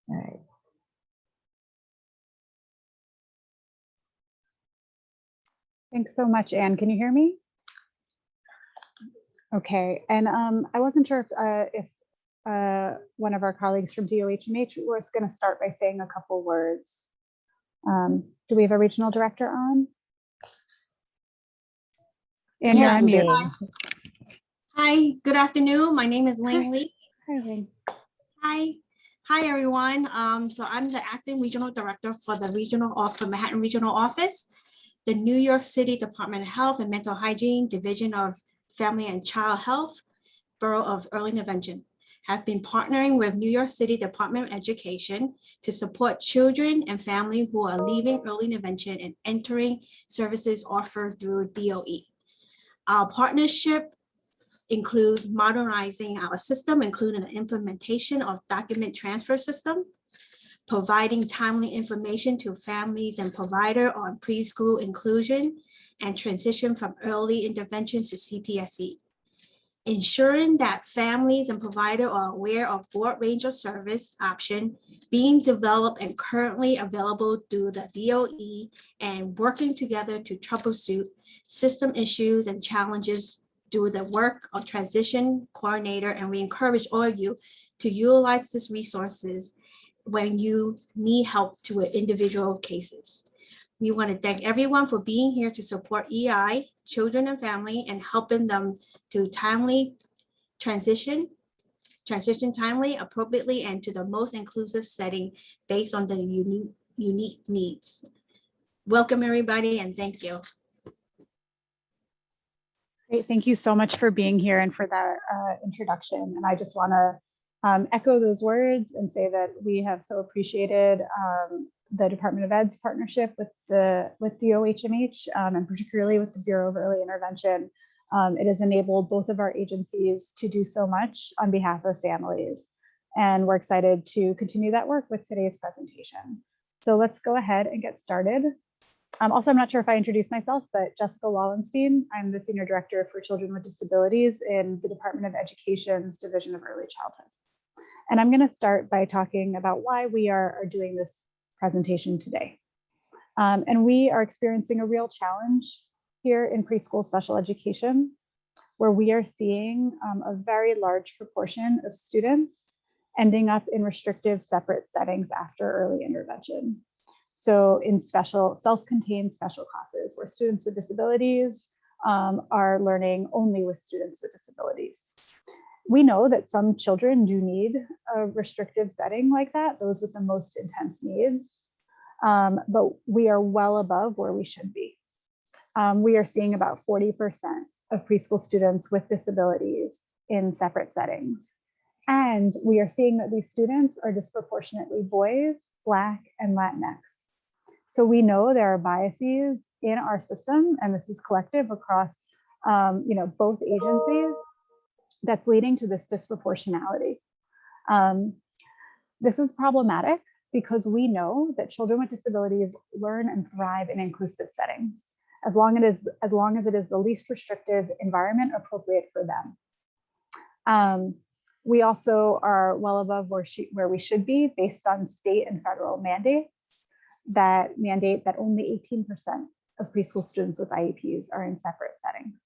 All right. Thanks so much, Anne. Can you hear me? Okay, and I wasn't sure if one of our colleagues from DOHMH was going to start by saying a couple words. Do we have a regional director on? And you're on mute. Hi, good afternoon. My name is Ling Lee. Hi, Ling. Hi, everyone. So I'm the acting regional director for the Manhattan Regional Office, the New York City Department of Health and Mental Hygiene, Division of Family and Child Health, Bureau of Early Intervention. Have been partnering with New York City Department of Education to support children and families who are leaving early intervention and entering services offered through DOE. Our partnership includes modernizing our system, including the implementation of document transfer system, providing timely information to families and provider on preschool inclusion and transition from early interventions to CPSE, ensuring that families and provider are aware of broad range of service option being developed and currently available through the DOE, and working together to troubleshoot system issues and challenges through the work of transition coordinator. And we encourage all of you to utilize these resources when you need help to individual cases. We want to thank everyone for being here to support EI, children and family, and helping them to timely transition timely, appropriately, and to the most inclusive setting based on the unique needs. Welcome, everybody, and thank you. Great, thank you so much for being here and for that introduction. And I just want to echo those words and say that we have so appreciated the Department of Ed's partnership with DOHMH and particularly with the Bureau of Early Intervention. It has enabled both of our agencies to do so much on behalf of families. And we're excited to continue that work with today's presentation. So let's go ahead and get started. Also, I'm not sure if I introduced myself, but Jessica Wallenstein. I'm the Senior Director for Children with Disabilities in the Department of Education's Division of Early Childhood. And I'm going to start by talking about why we are doing this presentation today. And we are experiencing a real challenge here in preschool special education, where we are seeing a very large proportion of students ending up in restrictive separate settings after early intervention. So in self-contained special classes where students with disabilities are learning only with students with disabilities. We know that some children do need a restrictive setting like that, those with the most intense needs, but we are well above where we should be. We are seeing about 40% of preschool students with disabilities in separate settings. And we are seeing that these students are disproportionately boys, Black, and Latinx. So we know there are biases in our system, and this is collective across both agencies, that's leading to this disproportionality. This is problematic because we know that children with disabilities learn and thrive in inclusive settings, as long as it is the least restrictive environment appropriate for them. We also are well above where we should be based on state and federal mandates that mandate that only 18% of preschool students with IEPs are in separate settings.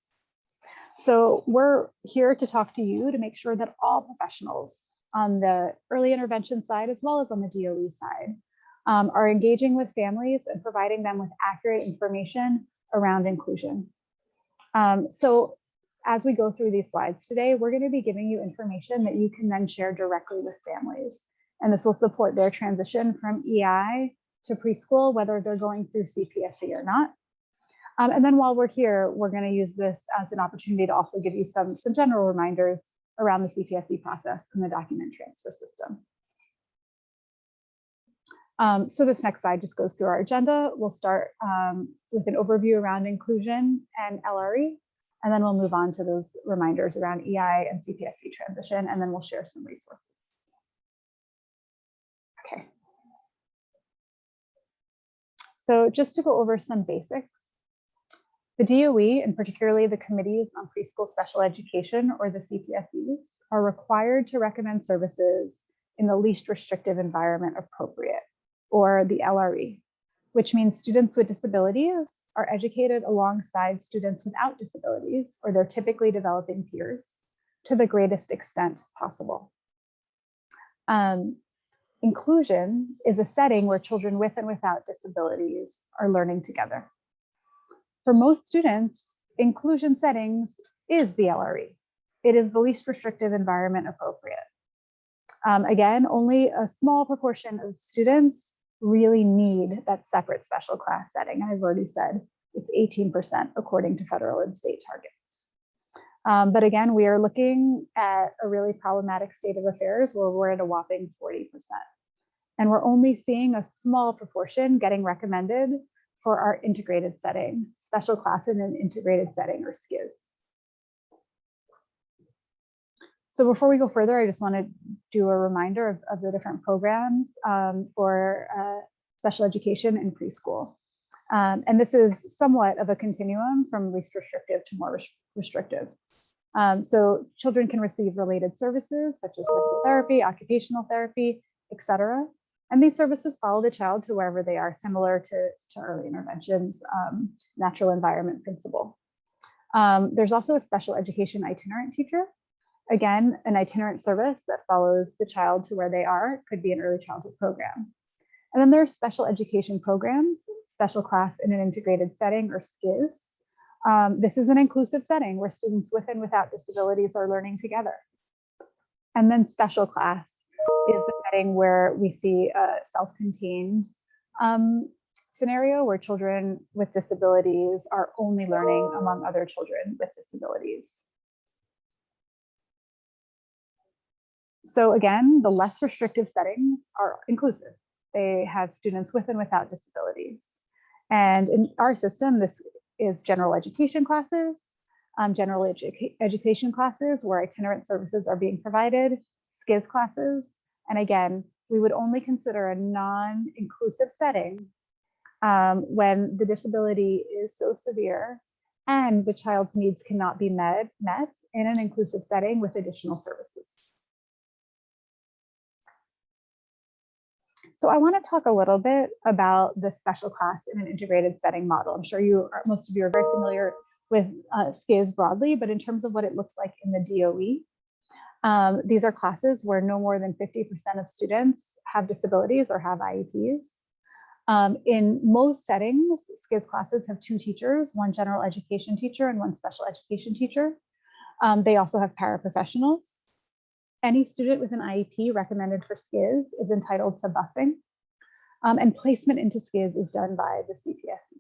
So we're here to talk to you to make sure that all professionals on the early intervention side, as well as on the DOE side, are engaging with families and providing them with accurate information around inclusion. So as we go through these slides today, we're going to be giving you information that you can then share directly with families. And this will support their transition from EI to preschool, whether they're going through CPSE or not. And then while we're here, we're going to use this as an opportunity to also give you some general reminders around the CPSE process and the document transfer system. So this next slide just goes through our agenda. We'll start with an overview around inclusion and LRE, and then we'll move on to those reminders around EI and CPSE transition, and then we'll share some resources. Okay. So just to go over some basics, the DOE, and particularly the committees on preschool special education, or the CPSEs, are required to recommend services in the least restrictive environment appropriate, or the LRE, which means students with disabilities are educated alongside students without disabilities, or their typically developing peers, to the greatest extent possible. Inclusion is a setting where children with and without disabilities are learning together. For most students, inclusion settings is the LRE. It is the least restrictive environment appropriate. Again, only a small proportion of students really need that separate special class setting. I've already said it's 18% according to federal and state targets. But again, we are looking at a really problematic state of affairs where we're at a whopping 40%. And we're only seeing a small proportion getting recommended for our integrated setting, special class in an integrated setting, or SCIS. So before we go further, I just want to do a reminder of the different programs for special education in preschool. And this is somewhat of a continuum from least restrictive to more restrictive. So children can receive related services such as physical therapy, occupational therapy, etc. And these services follow the child to wherever they are, similar to early interventions, natural environment principle. There's also a special education itinerant teacher. Again, an itinerant service that follows the child to where they are. It could be an early childhood program. And then there are special education programs, special class in an integrated setting, or SCIS. This is an inclusive setting where students with and without disabilities are learning together. And then special class is the setting where we see a self-contained scenario where children with disabilities are only learning among other children with disabilities. So again, the less restrictive settings are inclusive. They have students with and without disabilities. And in our system, this is general education classes, education classes where itinerant services are being provided, SCIS classes. And again, we would only consider a non-inclusive setting when the disability is so severe and the child's needs cannot be met in an inclusive setting with additional services. So I want to talk a little bit about the special class in an integrated setting model. I'm sure most of you are very familiar with SCIS broadly, but in terms of what it looks like in the DOE, these are classes where no more than 50% of students have disabilities or have IEPs. In most settings, SCIS classes have two teachers, one general education teacher and one special education teacher. They also have paraprofessionals. Any student with an IEP recommended for SCIS is entitled to busing, and placement into SCIS is done by the CPSE.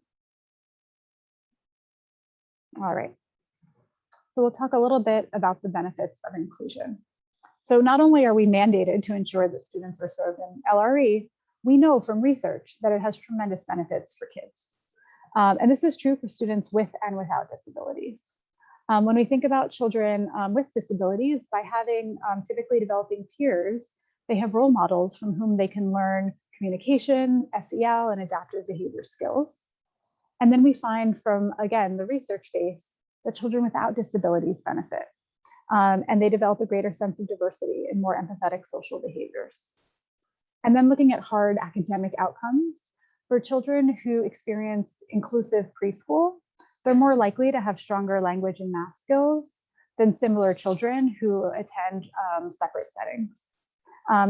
All right, so we'll talk a little bit about the benefits of inclusion. So not only are we mandated to ensure that students are served in LRE, we know from research that it has tremendous benefits for kids. And this is true for students with and without disabilities. When we think about children with disabilities, by having typically developing peers, they have role models from whom they can learn communication, SEL, and adaptive behavior skills. And then we find from, again, the research base that children without disabilities benefit. And they develop a greater sense of diversity and more empathetic social behaviors. And then looking at hard academic outcomes, for children who experienced inclusive preschool, they're more likely to have stronger language and math skills than similar children who attend separate settings.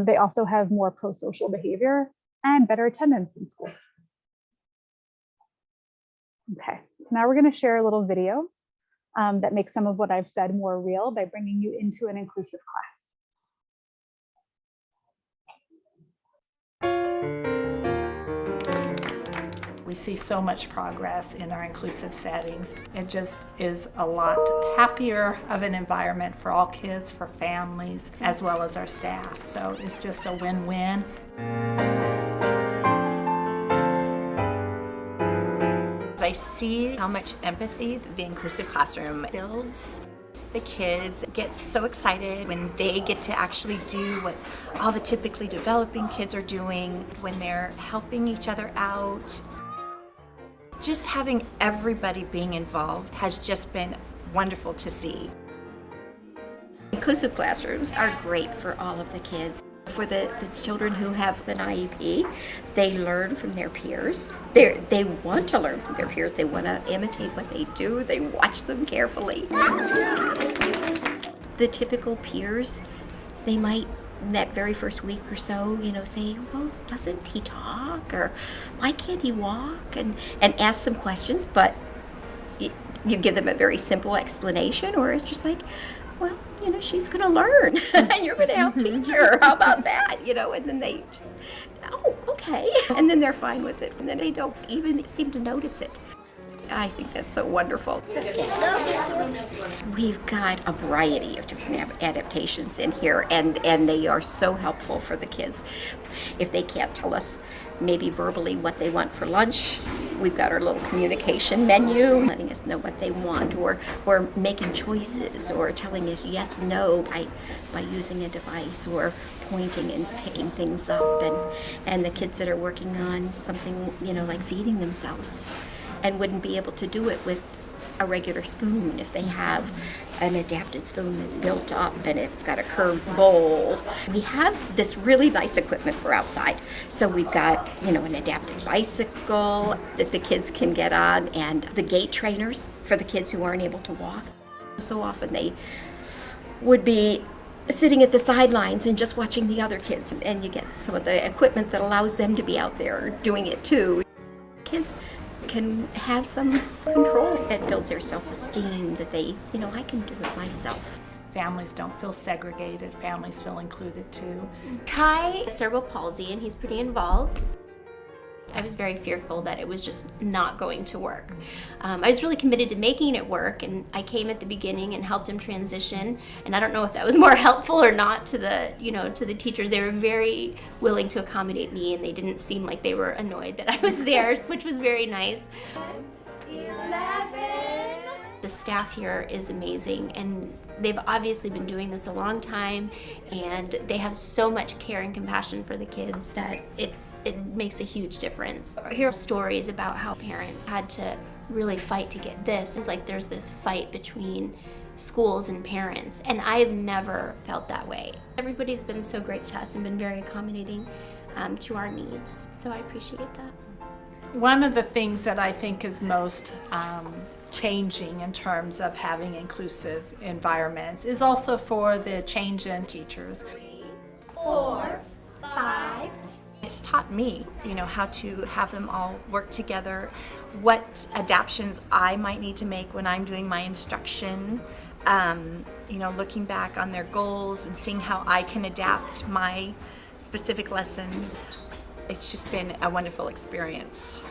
They also have more pro-social behavior and better attendance in school. Okay, so now we're going to share a little video that makes some of what I've said more real by bringing you into an inclusive class. We see so much progress in our inclusive settings. It just is a lot happier of an environment for all kids, for families, as well as our staff. So it's just a win-win. I see how much empathy the inclusive classroom builds. The kids get so excited when they get to actually do what all the typically developing kids are doing, when they're helping each other out. Just having everybody being involved has just been wonderful to see. Inclusive classrooms are great for all of the kids. For the children who have an IEP, they learn from their peers. They want to learn from their peers. They want to imitate what they do. They watch them carefully. The typical peers, they might, in that very first week or so, say, well, doesn't he talk? Or why can't he walk? And ask some questions, but you give them a very simple explanation, or it's just like, well, she's going to learn and you're going to help teach her. How about that? And then they just, oh, okay. And then they're fine with it. And then they don't even seem to notice it. I think that's so wonderful. We've got a variety of different adaptations in here, and they are so helpful for the kids. If they can't tell us maybe verbally what they want for lunch, we've got our little communication menu, letting us know what they want, or making choices, or telling us yes, no by using a device, or pointing and picking things up, and the kids that are working on something, like feeding themselves, and wouldn't be able to do it with a regular spoon if they have an adapted spoon that's built up and it's got a curved bowl. We have this really nice equipment for outside. So we've got, an adapted bicycle that the kids can get on, and the gait trainers for the kids who aren't able to walk. So often they would be sitting at the sidelines and just watching the other kids, and you get some of the equipment that allows them to be out there doing it too. Kids can have some control. It builds their self-esteem that they, I can do it myself. Families don't feel segregated. Families feel included too. Kai has cerebral palsy and he's pretty involved. I was very fearful that it was just not going to work. I was really committed to making it work, and I came at the beginning and helped him transition. And I don't know if that was more helpful or not to the, to the teachers. They were very willing to accommodate me, and they didn't seem like they were annoyed that I was there, which was very nice. 11. The staff here is amazing, and they've obviously been doing this a long time, and they have so much care and compassion for the kids that it makes a huge difference. I hear stories about how parents had to really fight to get this. It's like there's this fight between schools and parents, and I've never felt that way. Everybody's been so great to us and been very accommodating to our needs, so I appreciate that. One of the things that I think is most changing in terms of having inclusive environments is also for the change in teachers. 3, 4, 5. It's taught me, how to have them all work together, what adaptations I might need to make when I'm doing my instruction, looking back on their goals and seeing how I can adapt my specific lessons. It's just been a wonderful experience.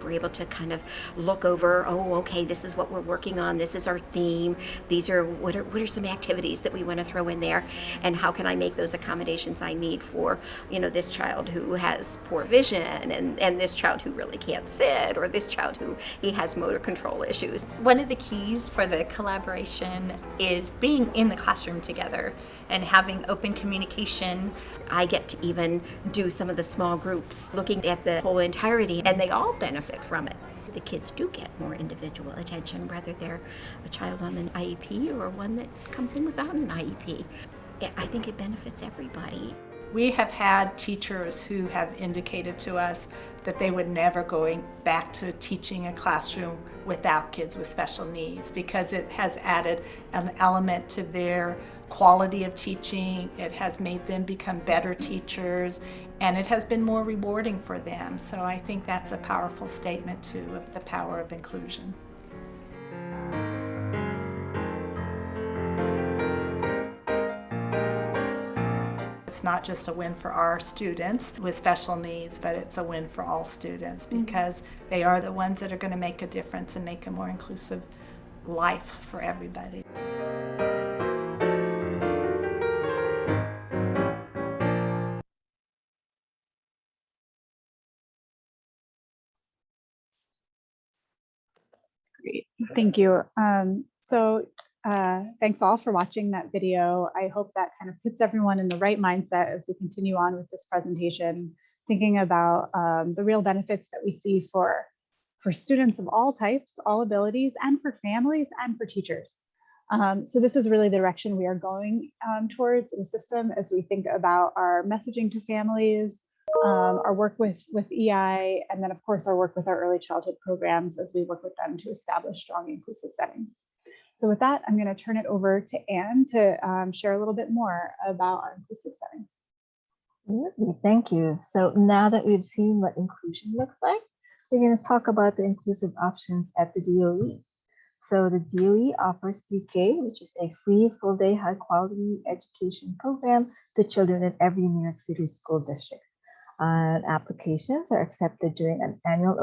We're able to kind of look over, oh, okay, this is what we're working on, this is our theme, these are what are some activities that we want to throw in there, and how can I make those accommodations I need for, this child who has poor vision, and this child who really can't sit, or this child who he has motor control issues. One of the keys for the collaboration is being in the classroom together and having open communication. I get to even do some of the small groups, looking at the whole entirety, and they all benefit from it. The kids do get more individual attention, whether they're a child on an IEP or one that comes in without an IEP. I think it benefits everybody. We have had teachers who have indicated to us that they would never go back to teaching a classroom without kids with special needs, because it has added an element to their quality of teaching. It has made them become better teachers, and it has been more rewarding for them. So I think that's a powerful statement too of the power of inclusion. It's not just a win for our students with special needs, but it's a win for all students, because they are the ones that are going to make a difference and make a more inclusive life for everybody. Great, thank you. Thanks all for watching that video. I hope that kind of puts everyone in the right mindset as we continue on with this presentation, thinking about the real benefits that we see for students of all types, all abilities, and for families and for teachers. So this is really the direction we are going towards in the system as we think about our messaging to families, our work with EI, and then of course our work with our early childhood programs as we work with them to establish strong inclusive settings. So with that, I'm going to turn it over to Anne to share a little bit more about our inclusive setting. Thank you. So now that we've seen what inclusion looks like, we're going to talk about the inclusive options at the DOE. So the DOE offers 3K, which is a free full-day high-quality education program to children in every New York City school district. Applications are accepted during an annual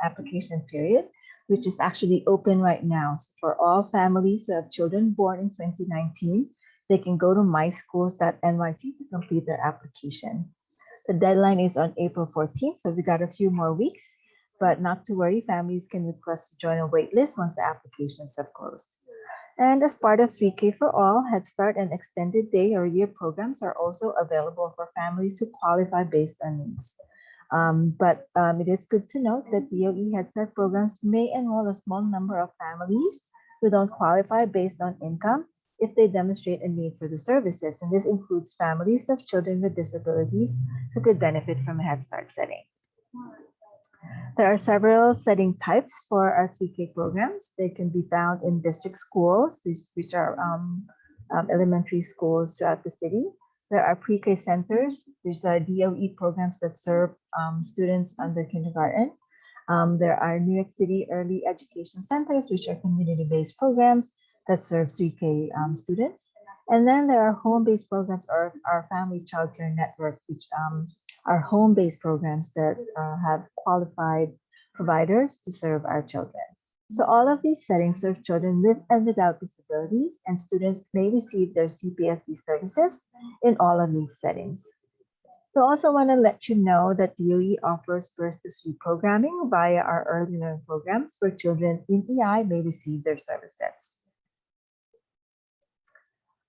application period, which is actually open right now. So for all families of children born in 2019, they can go to myschools.nyc to complete their application. The deadline is on April 14th, so we got a few more weeks. But not to worry, families can request to join a wait list once the applications have closed. And as part of 3K for All, Head Start and Extended Day or Year programs are also available for families who qualify based on needs. It is good to note that DOE Head Start programs may enroll a small number of families who don't qualify based on income if they demonstrate a need for the services. And this includes families of children with disabilities who could benefit from a Head Start setting. There are several setting types for our 3K programs. They can be found in district schools, which are elementary schools throughout the city. There are pre-K centers. These are DOE programs that serve students under kindergarten. There are New York City early education centers, which are community-based programs that serve 3K students. And then there are home-based programs or our family childcare network, which are home-based programs that have qualified providers to serve our children. So all of these settings serve children with and without disabilities, and students may receive their CPSE services in all of these settings. We also want to let you know that DOE offers birth to 3 programming via our early learning programs where children in EI may receive their services.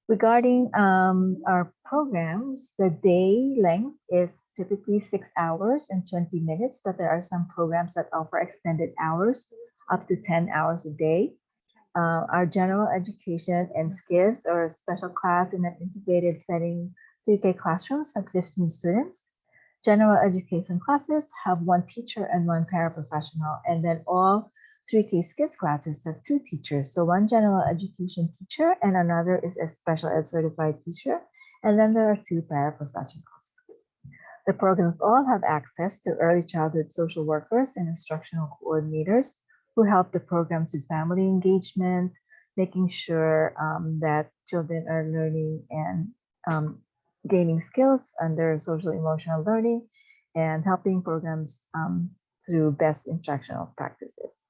Regarding our programs, the day length is typically 6 hours and 20 minutes, but there are some programs that offer extended hours, up to 10 hours a day. Our general education and skills or special class in an integrated setting, 3K classrooms have 15 students. General education classes have 1 teacher and 1 paraprofessional, and then all 3K skills classes have 2 teachers. So 1 general education teacher and another is a special ed certified teacher. And then there are 2 paraprofessionals. The programs all have access to early childhood social workers and instructional coordinators who help the programs with family engagement, making sure that children are learning and gaining skills under social emotional learning and helping programs through best instructional practices.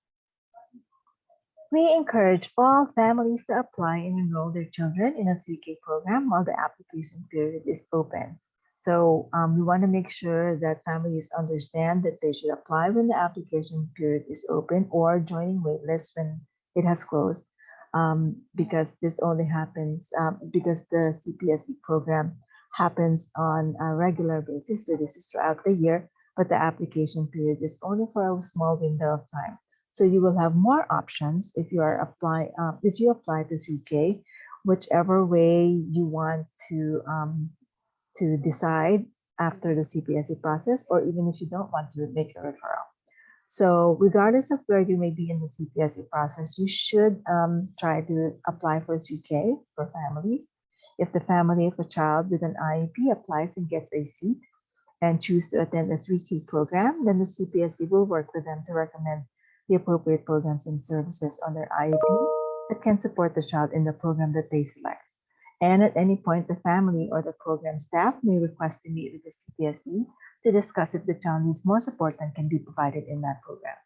We encourage all families to apply and enroll their children in a 3K program while the application period is open. So we want to make sure that families understand that they should apply when the application period is open or joining waitlist when it has closed, because this only happens because the CPSE program happens on a regular basis. So this is throughout the year, but the application period is only for a small window of time. So you will have more options if you apply to 3K, whichever way you want to decide after the CPSE process, or even if you don't want to make a referral. So regardless of where you may be in the CPSE process, you should try to apply for 3K for families. If the family of a child with an IEP applies and gets a seat and choose to attend a 3K program, then the CPSE will work with them to recommend the appropriate programs and services on their IEP that can support the child in the program that they select. And at any point, the family or the program staff may request to meet with the CPSE to discuss if the child needs more support than can be provided in that program.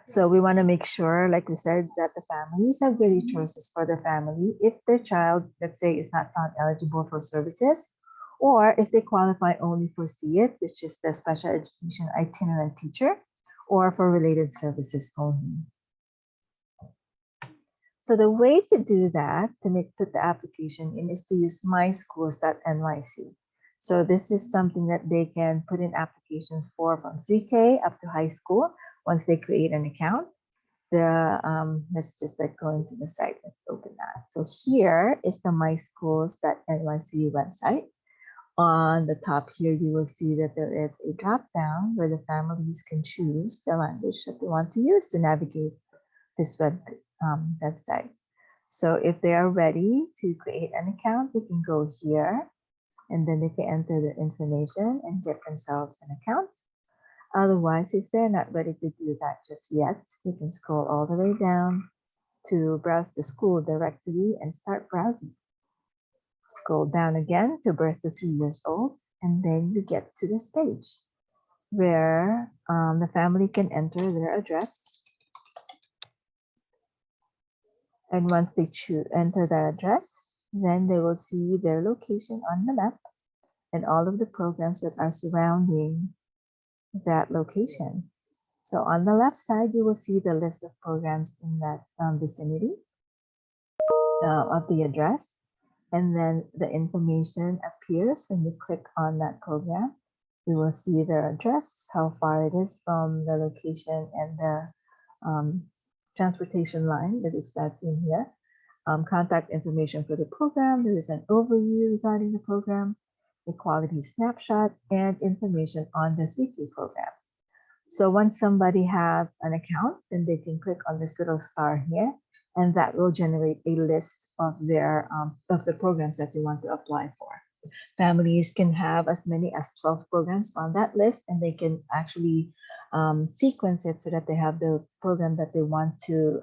So we want to make sure, like we said, that the families have great choices for their family if their child, let's say, is not found eligible for services, or if they qualify only for SEIT, which is the special education itinerant teacher, or for related services only. So the way to do that, to put the application in, is to use myschools.nyc. So this is something that they can put in applications for from 3K up to high school once they create an account. let's just like go into the site. Let's open that. So here is the myschools.nyc website. On the top here, you will see that there is a drop down where the families can choose the language that they want to use to navigate this website. So if they are ready to create an account, they can go here and then they can enter the information and get themselves an account. Otherwise, if they're not ready to do that just yet, they can scroll all the way down to browse the school directory and start browsing. Scroll down again to birth to 3 years old, and then you get to this page where the family can enter their address. And once they enter their address, then they will see their location on the map and all of the programs that are surrounding that location. So on the left side, you will see the list of programs in that vicinity of the address. And then the information appears when you click on that program. You will see their address, how far it is from the location and the transportation line that is seen here. Contact information for the program. There is an overview regarding the program, a quality snapshot, and information on the 3K program. So once somebody has an account, then they can click on this little star here, and that will generate a list of their of the programs that they want to apply for. Families can have as many as 12 programs on that list, and they can actually sequence it so that they have the program that they want to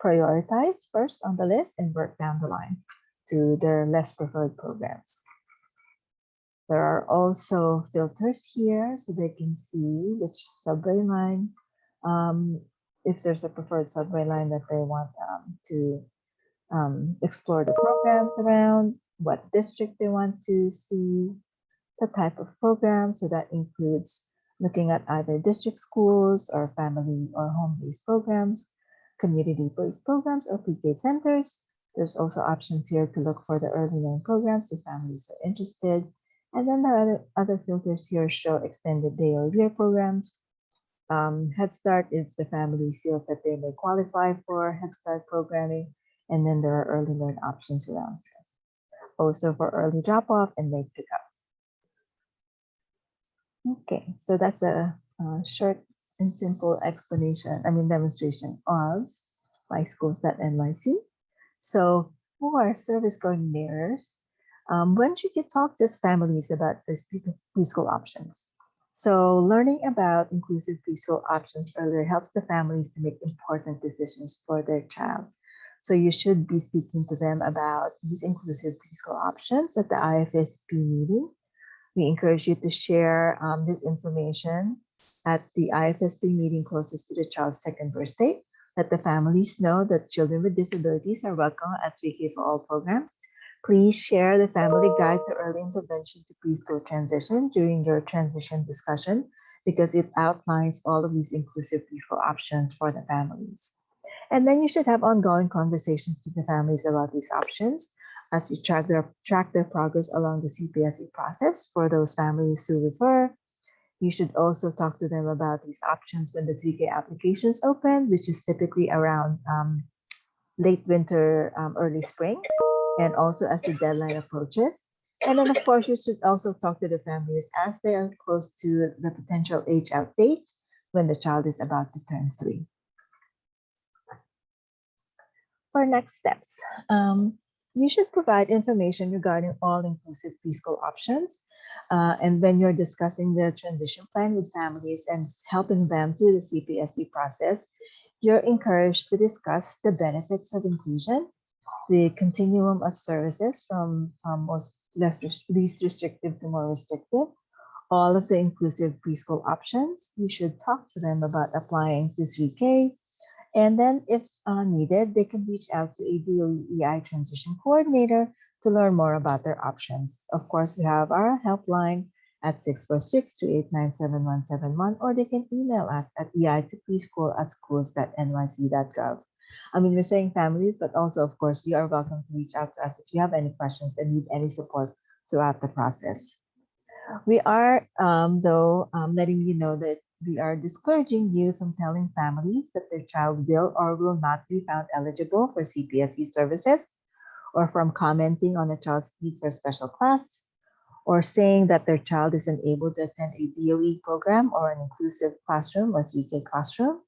prioritize first on the list and work down the line to their less preferred programs. There are also filters here so they can see which subway line, if there's a preferred subway line that they want to explore the programs around, what district they want to see, the type of program. So that includes looking at either district schools or family or home-based programs, community-based programs or PK centers. There's also options here to look for the early learning programs if families are interested. And then there are other filters here show extended day or year programs. Head Start if the family feels that they may qualify for Head Start programming. And then there are early learn options around here. Also for early drop-off and late pickup. Okay, so that's a short and simple demonstration of myschools.nyc. So for service coordinators, when should you talk to families about these preschool options? So learning about inclusive preschool options earlier helps the families to make important decisions for their child. So you should be speaking to them about these inclusive preschool options at the IFSP meetings. We encourage you to share this information at the IFSP meeting closest to the child's second birthday. Let the families know that children with disabilities are welcome at 3K for All programs. Please share the family guide to early intervention to preschool transition during your transition discussion because it outlines all of these inclusive preschool options for the families. And then you should have ongoing conversations with the families about these options as you track their progress along the CPSE process for those families who refer. You should also talk to them about these options when the 3K applications open, which is typically around late winter, early spring, and also as the deadline approaches. And then, of course, you should also talk to the families as they are close to the potential age out date when the child is about to turn 3. For next steps, you should provide information regarding all inclusive preschool options. And when you're discussing the transition plan with families and helping them through the CPSE process, you're encouraged to discuss the benefits of inclusion, the continuum of services from least restrictive to more restrictive, all of the inclusive preschool options. You should talk to them about applying to 3K. And then if needed, they can reach out to a DOEI transition coordinator to learn more about their options. Of course, we have our helpline at 646-389-7171, or they can email us at ei2preschool@schools.nyc.gov. We're saying families, but also, of course, you are welcome to reach out to us if you have any questions and need any support throughout the process. We are, letting you know that we are discouraging you from telling families that their child will or will not be found eligible for CPSE services, or from commenting on a child's need for special class, or saying that their child is unable to attend a DOE program or an inclusive classroom or 3K classroom.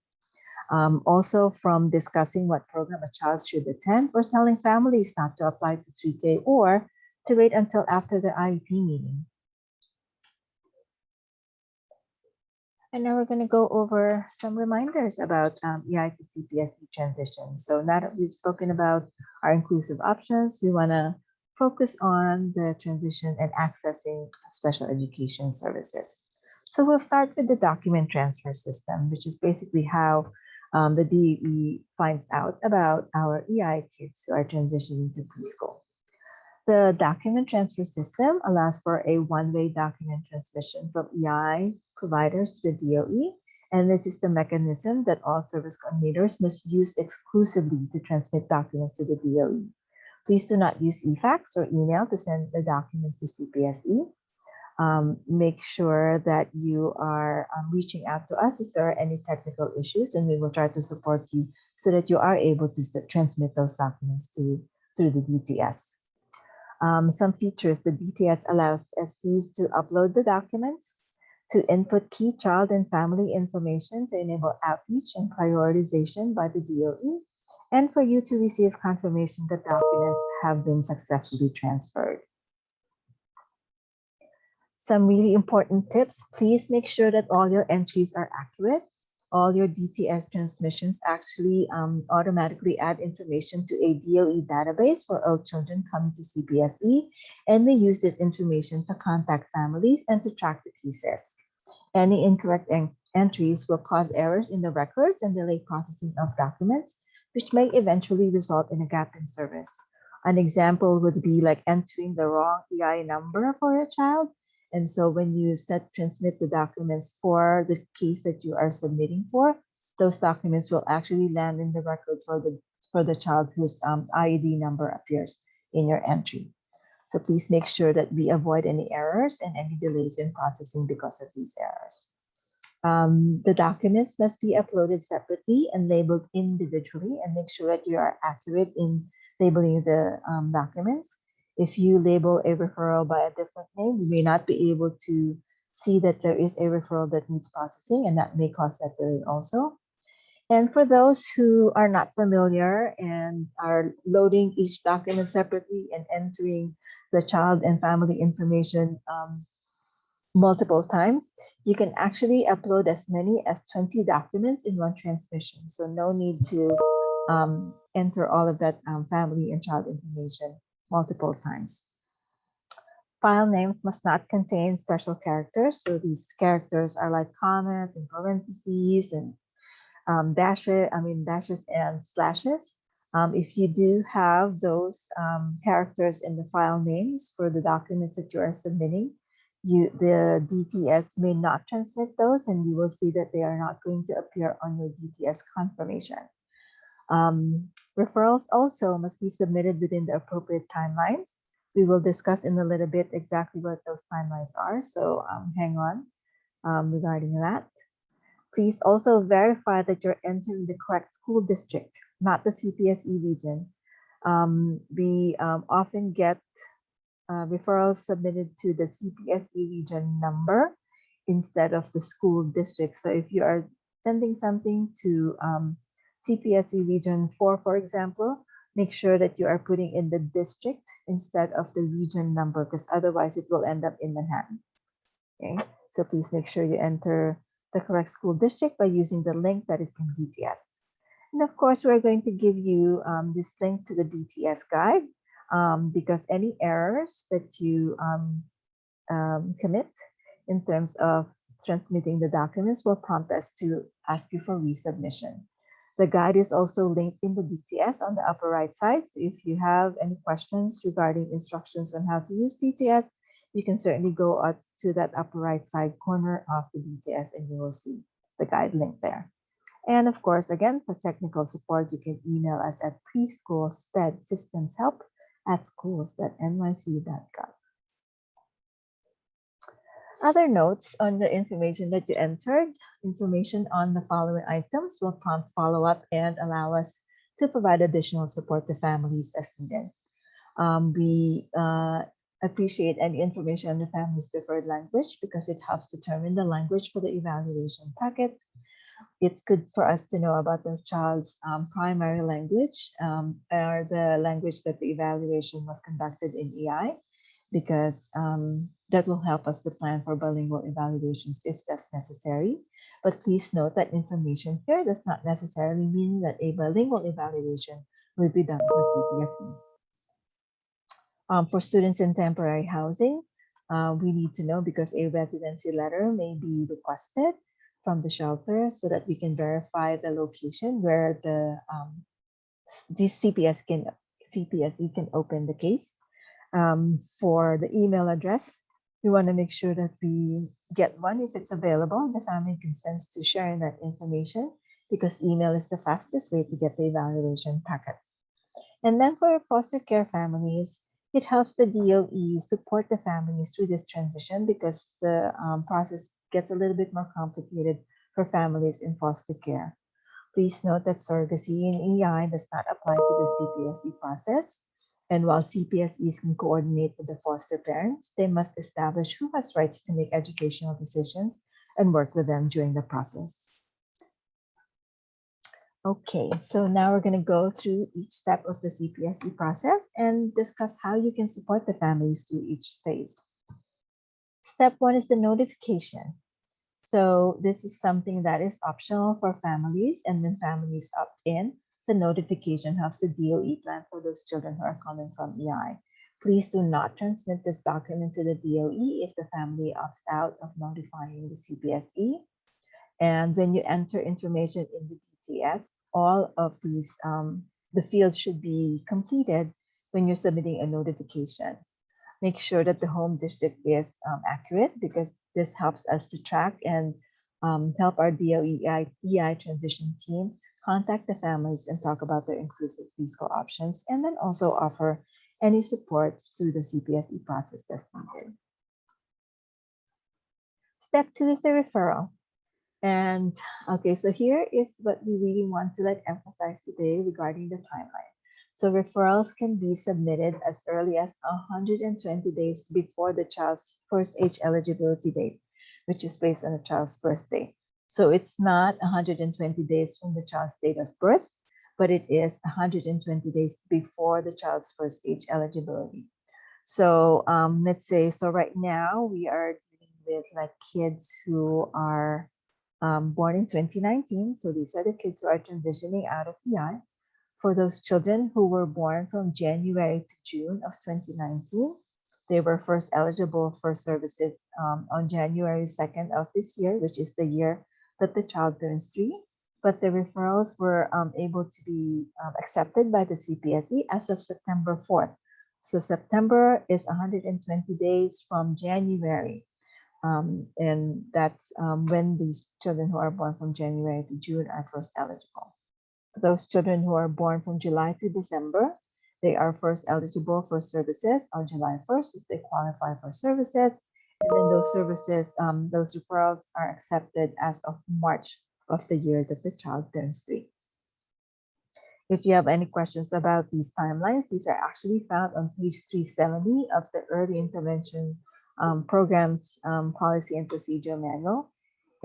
Also from discussing what program a child should attend, or telling families not to apply to 3K or to wait until after the IEP meeting. And now we're going to go over some reminders about EI to CPSE transition. So now that we've spoken about our inclusive options, we want to focus on the transition and accessing special education services. So we'll start with the document transfer system, which is basically how the DOE finds out about our EI kids who are transitioning to preschool. The document transfer system allows for a one-way document transmission from EI providers to the DOE, and this is the mechanism that all service coordinators must use exclusively to transmit documents to the DOE. Please do not use e-fax or email to send the documents to CPSE. Make sure that you are reaching out to us if there are any technical issues, and we will try to support you so that you are able to transmit those documents through the DTS. Some features: the DTS allows SCs to upload the documents, to input key child and family information to enable outreach and prioritization by the DOE, and for you to receive confirmation that documents have been successfully transferred. Some really important tips: please make sure that all your entries are accurate. All your DTS transmissions actually automatically add information to a DOE database for all children coming to CPSE, and we use this information to contact families and to track the cases. Any incorrect entries will cause errors in the records and delay processing of documents, which may eventually result in a gap in service. An example would be like entering the wrong EI number for your child. And so when you transmit the documents for the case that you are submitting for, those documents will actually land in the record for the child whose IED number appears in your entry. So please make sure that we avoid any errors and any delays in processing because of these errors. The documents must be uploaded separately and labeled individually, and make sure that you are accurate in labeling the documents. If you label a referral by a different name, you may not be able to see that there is a referral that needs processing, and that may cause that delay also. And for those who are not familiar and are loading each document separately and entering the child and family information multiple times, you can actually upload as many as 20 documents in one transmission. So no need to enter all of that family and child information multiple times. File names must not contain special characters. So these characters are like commas and parentheses and dashes and slashes. If you do have those characters in the file names for the documents that you are submitting, the DTS may not transmit those, and you will see that they are not going to appear on your DTS confirmation. Referrals also must be submitted within the appropriate timelines. We will discuss in a little bit exactly what those timelines are, so hang on regarding that. Please also verify that you're entering the correct school district, not the CPSE region. We often get referrals submitted to the CPSE region number instead of the school district. So if you are sending something to CPSE region 4, for example, make sure that you are putting in the district instead of the region number, because otherwise it will end up in Manhattan. Okay, so please make sure you enter the correct school district by using the link that is in DTS. And of course, we're going to give you this link to the DTS guide, because any errors that you commit in terms of transmitting the documents will prompt us to ask you for resubmission. The guide is also linked in the DTS on the upper right side. So if you have any questions regarding instructions on how to use DTS, you can certainly go up to that upper right side corner of the DTS and you will see the guide link there. And of course, again, for technical support, you can email us at preschoolspedsystemshelp@schools.nyc.gov. Other notes on the information that you entered, information on the following items will prompt follow-up and allow us to provide additional support to families as needed. We appreciate any information on the family's preferred language because it helps determine the language for the evaluation packet. It's good for us to know about the child's primary language or the language that the evaluation was conducted in EI, because that will help us to plan for bilingual evaluations if that's necessary. But please note that information here does not necessarily mean that a bilingual evaluation will be done for CPSE. For students in temporary housing, we need to know because a residency letter may be requested from the shelter so that we can verify the location where the CPSE can open the case. For the email address, we want to make sure that we get one if it's available. The family consents to sharing that information because email is the fastest way to get the evaluation packets. And then for foster care families, it helps the DOE support the families through this transition because the process gets a little bit more complicated for families in foster care. Please note that surrogacy in EI does not apply to the CPSE process. And while CPSEs can coordinate with the foster parents, they must establish who has rights to make educational decisions and work with them during the process. Okay, so now we're going to go through each step of the CPSE process and discuss how you can support the families through each phase. Step one is the notification. So this is something that is optional for families, and when families opt in, the notification helps the DOE plan for those children who are coming from EI. Please do not transmit this document to the DOE if the family opts out of notifying the CPSE. And when you enter information in the DTS, all of these, the fields should be completed when you're submitting a notification. Make sure that the home district is accurate because this helps us to track and help our DOE EI transition team contact the families and talk about their inclusive preschool options, and then also offer any support through the CPSE process as needed. Step two is the referral. And okay, so here is what we really want to emphasize today regarding the timeline. So referrals can be submitted as early as 120 days before the child's first age eligibility date, which is based on the child's birthday. So it's not 120 days from the child's date of birth, but it is 120 days before the child's first age eligibility. So let's say, so right now we are dealing with like kids who are born in 2019. So these are the kids who are transitioning out of EI. For those children who were born from January to June of 2019, they were first eligible for services on January 2nd of this year, which is the year that the child turns 3. But the referrals were able to be accepted by the CPSE as of September 4th. So September is 120 days from January. And that's when these children who are born from January to June are first eligible. Those children who are born from July to December, they are first eligible for services on July 1st if they qualify for services. And then those services, those referrals are accepted as of March of the year that the child turns 3. If you have any questions about these timelines, these are actually found on page 370 of the Early Intervention Programs Policy and Procedure Manual.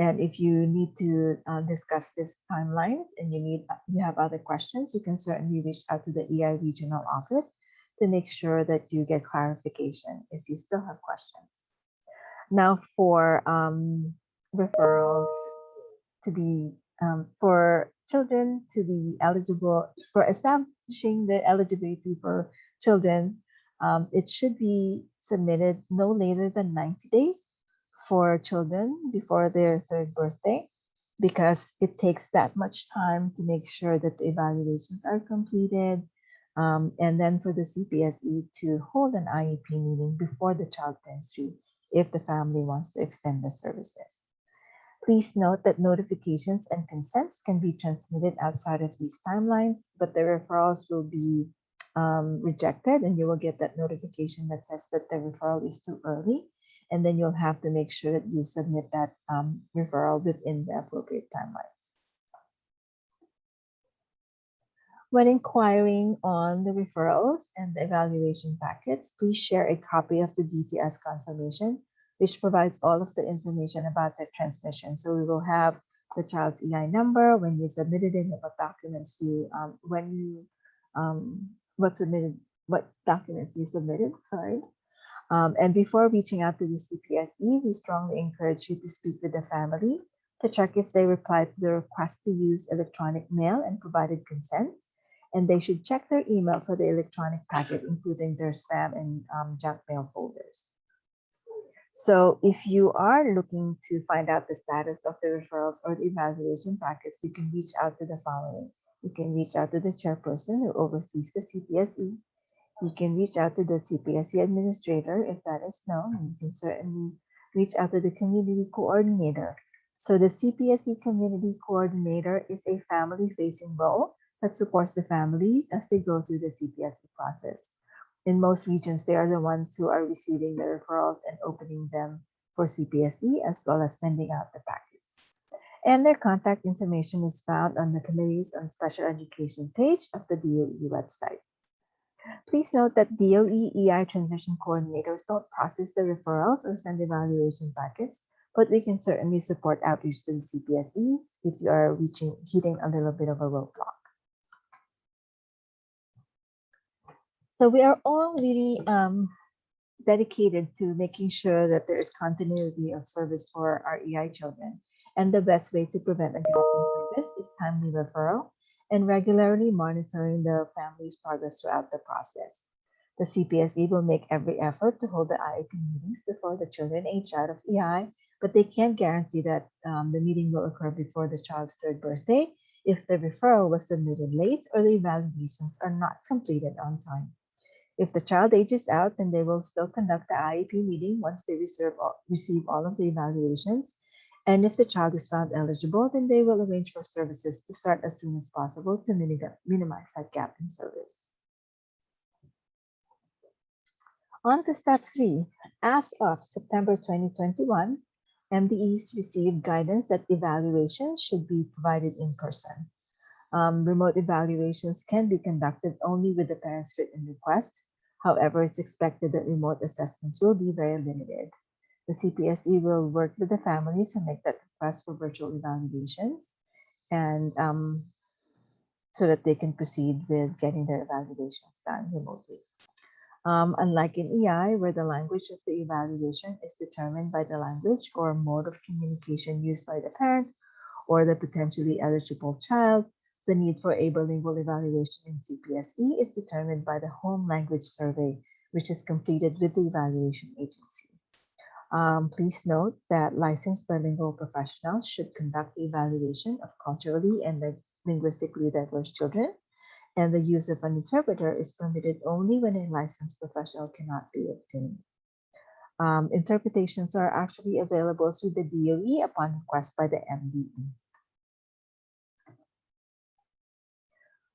And if you need to discuss this timeline and you have other questions, you can certainly reach out to the EI regional office to make sure that you get clarification if you still have questions. Now for referrals to be for children to be eligible for establishing the eligibility for children, it should be submitted no later than 90 days for children before their 3rd birthday, because it takes that much time to make sure that the evaluations are completed, and then for the CPSE to hold an IEP meeting before the child turns 3 if the family wants to extend the services. Please note that notifications and consents can be transmitted outside of these timelines, but the referrals will be rejected, and you will get that notification that says that the referral is too early. And then you'll have to make sure that you submit that referral within the appropriate timelines. When inquiring on the referrals and the evaluation packets, please share a copy of the DTS confirmation, which provides all of the information about the transmission. So we will have the child's EI number, when you submitted it, what documents you, what documents you submitted, sorry. And before reaching out to the CPSE, we strongly encourage you to speak with the family to check if they replied to the request to use electronic mail and provided consent. And they should check their email for the electronic packet, including their spam and junk mail folders. So if you are looking to find out the status of the referrals or the evaluation packets, you can reach out to the following. You can reach out to the chairperson who oversees the CPSE. You can reach out to the CPSE administrator if that is known. And you can certainly reach out to the community coordinator. So the CPSE community coordinator is a family-facing role that supports the families as they go through the CPSE process. In most regions, they are the ones who are receiving the referrals and opening them for CPSE, as well as sending out the packets. And their contact information is found on the Committees on Special Education page of the DOE website. Please note that DOE EI transition coordinators don't process the referrals or send evaluation packets, but we can certainly support outreach to the CPSEs if you are hitting a little bit of a roadblock. So we are all really dedicated to making sure that there is continuity of service for our EI children. And the best way to prevent a gap in service is timely referral and regularly monitoring the family's progress throughout the process. The CPSE will make every effort to hold the IEP meetings before the children age out of EI, but they can't guarantee that the meeting will occur before the child's 3rd birthday if the referral was submitted late or the evaluations are not completed on time. If the child ages out, then they will still conduct the IEP meeting once they receive all of the evaluations. And if the child is found eligible, then they will arrange for services to start as soon as possible to minimize that gap in service. On to step 3. As of September 2021, MDEs received guidance that evaluations should be provided in person. Remote evaluations can be conducted only with the parent's written request. However, it's expected that remote assessments will be very limited. The CPSE will work with the families to make that request for virtual evaluations and so that they can proceed with getting their evaluations done remotely. Unlike in EI, where the language of the evaluation is determined by the language or mode of communication used by the parent or the potentially eligible child, the need for a bilingual evaluation in CPSE is determined by the home language survey, which is completed with the evaluation agency. Please note that licensed bilingual professionals should conduct the evaluation of culturally and linguistically diverse children, and the use of an interpreter is permitted only when a licensed professional cannot be obtained. Interpretations are actually available through the DOE upon request by the MDE.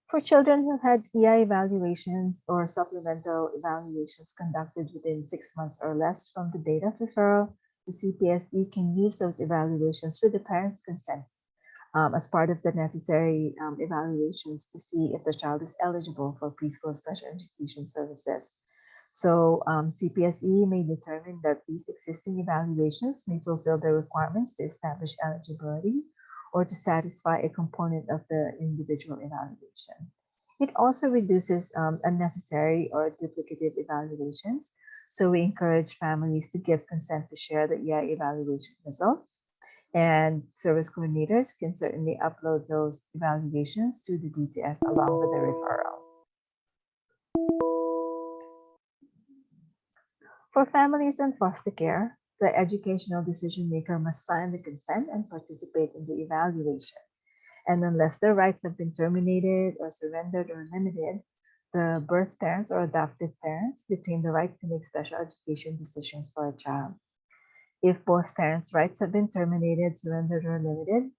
For children who had EI evaluations or supplemental evaluations conducted within 6 months or less from the date of referral, the CPSE can use those evaluations with the parent's consent as part of the necessary evaluations to see if the child is eligible for preschool special education services. So CPSE may determine that these existing evaluations may fulfill the requirements to establish eligibility or to satisfy a component of the individual evaluation. It also reduces unnecessary or duplicative evaluations. So we encourage families to give consent to share the EI evaluation results. And service coordinators can certainly upload those evaluations to the DTS along with the referral. For families in foster care, the educational decision maker must sign the consent and participate in the evaluation. And unless their rights have been terminated or surrendered or limited, the birth parents or adoptive parents retain the right to make special education decisions for a child. If both parents' rights have been terminated, surrendered, or limited,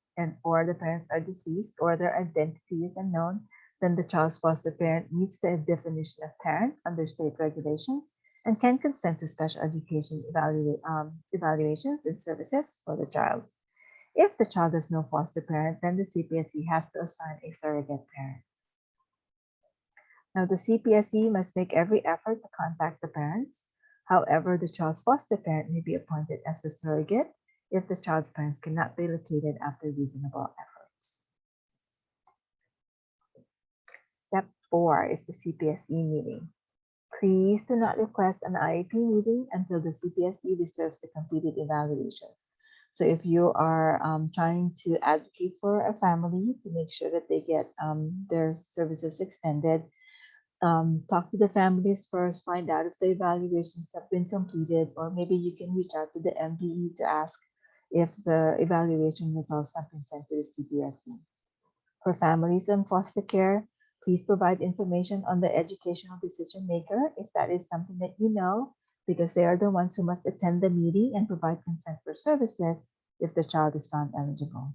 or the parents are deceased or their identity is unknown, then the child's foster parent meets the definition of parent under state regulations and can consent to special education evaluations and services for the child. If the child has no foster parent, then the CPSE has to assign a surrogate parent. Now, the CPSE must make every effort to contact the parents. However, the child's foster parent may be appointed as a surrogate if the child's parents cannot be located after reasonable efforts. Step 4 is the CPSE meeting. Please do not request an IEP meeting until the CPSE reserves the completed evaluations. So if you are trying to advocate for a family to make sure that they get their services extended, talk to the families first, find out if the evaluations have been completed, or maybe you can reach out to the MDE to ask if the evaluation results have been sent to the CPSE. For families in foster care, please provide information on the educational decision maker if that is something that you know, because they are the ones who must attend the meeting and provide consent for services if the child is found eligible.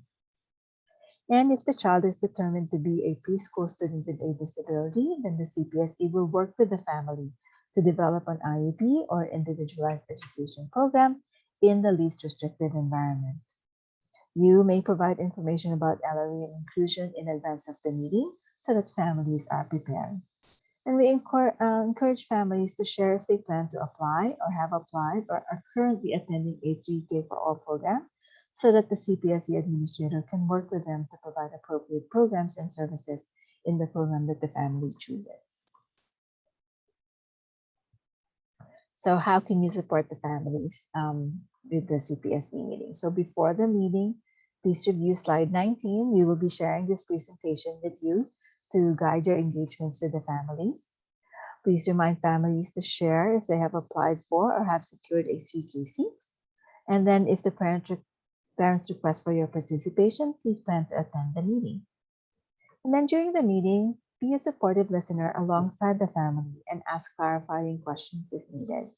And if the child is determined to be a preschool student with a disability, then the CPSE will work with the family to develop an IEP or individualized education program in the least restrictive environment. You may provide information about LRE and inclusion in advance of the meeting so that families are prepared. And we encourage families to share if they plan to apply or have applied or are currently attending a 3K for All program so that the CPSE administrator can work with them to provide appropriate programs and services in the program that the family chooses. So how can you support the families with the CPSE meeting? So before the meeting, please review slide 19. We will be sharing this presentation with you to guide your engagements with the families. Please remind families to share if they have applied for or have secured a 3K seat. And then if the parents request for your participation, please plan to attend the meeting. And then during the meeting, be a supportive listener alongside the family and ask clarifying questions if needed.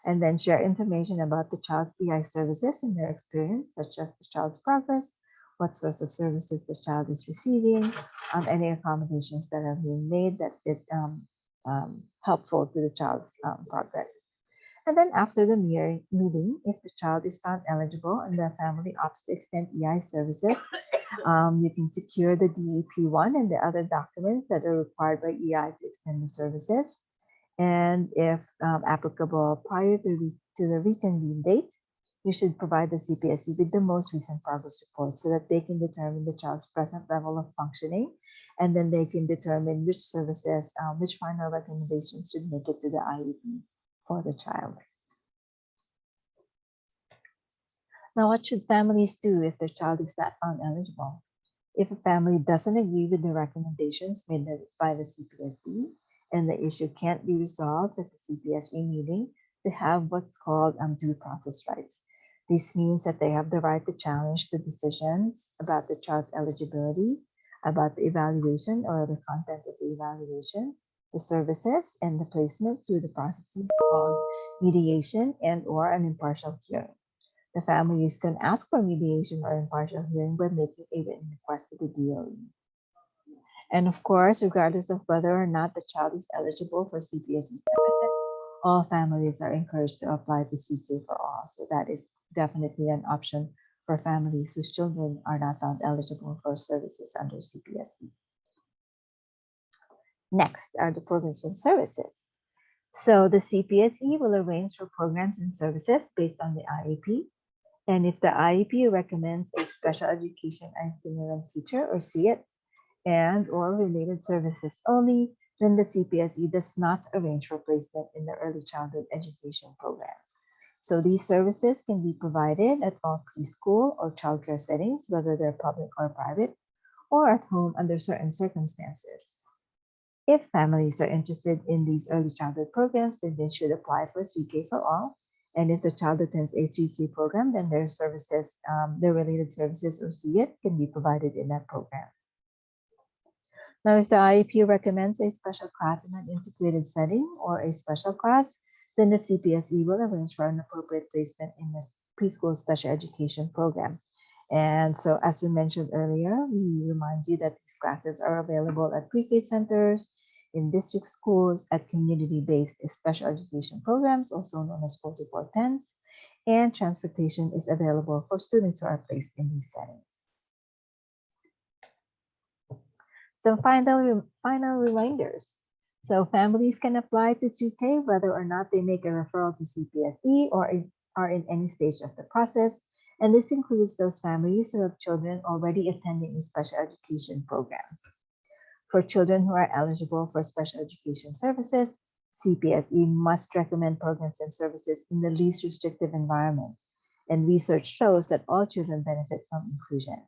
And then share information about the child's EI services and their experience, such as the child's progress, what sorts of services the child is receiving, any accommodations that are being made that is helpful to the child's progress. And then after the meeting, if the child is found eligible and the family opts to extend EI services, you can secure the DAP1 and the other documents that are required by EI to extend the services. And if applicable, prior to the reconvene date, you should provide the CPSE with the most recent progress report so that they can determine the child's present level of functioning, and then they can determine which services, which final recommendations should make it to the IEP for the child. Now, what should families do if their child is not found eligible? If a family doesn't agree with the recommendations made by the CPSE and the issue can't be resolved at the CPSE meeting, they have what's called due process rights. This means that they have the right to challenge the decisions about the child's eligibility, about the evaluation or the content of the evaluation, the services, and the placement through the processes called mediation and/or an impartial hearing. The families can ask for mediation or impartial hearing by making a written request to the DOE. And of course, regardless of whether or not the child is eligible for CPSE services, all families are encouraged to apply to 3K for All. So that is definitely an option for families whose children are not found eligible for services under CPSE. Next are the programs and services. So the CPSE will arrange for programs and services based on the IEP. And if the IEP recommends a special education itinerant teacher or SEIT and/or related services only, then the CPSE does not arrange for placement in the early childhood education programs. So these services can be provided at all preschool or childcare settings, whether they're public or private, or at home under certain circumstances. If families are interested in these early childhood programs, then they should apply for 3K for All. And if the child attends a 3K program, then their services, their related services or SEIT can be provided in that program. Now, if the IEP recommends a special class in an integrated setting or a special class, then the CPSE will arrange for an appropriate placement in the preschool special education program. And so, as we mentioned earlier, we remind you that these classes are available at pre-K centers, in district schools, at community-based special education programs, also known as 4410s, and transportation is available for students who are placed in these settings. Some final reminders. So families can apply to 3K whether or not they make a referral to CPSE or are in any stage of the process. And this includes those families who have children already attending a special education program. For children who are eligible for special education services, CPSE must recommend programs and services in the least restrictive environment. And research shows that all children benefit from inclusion.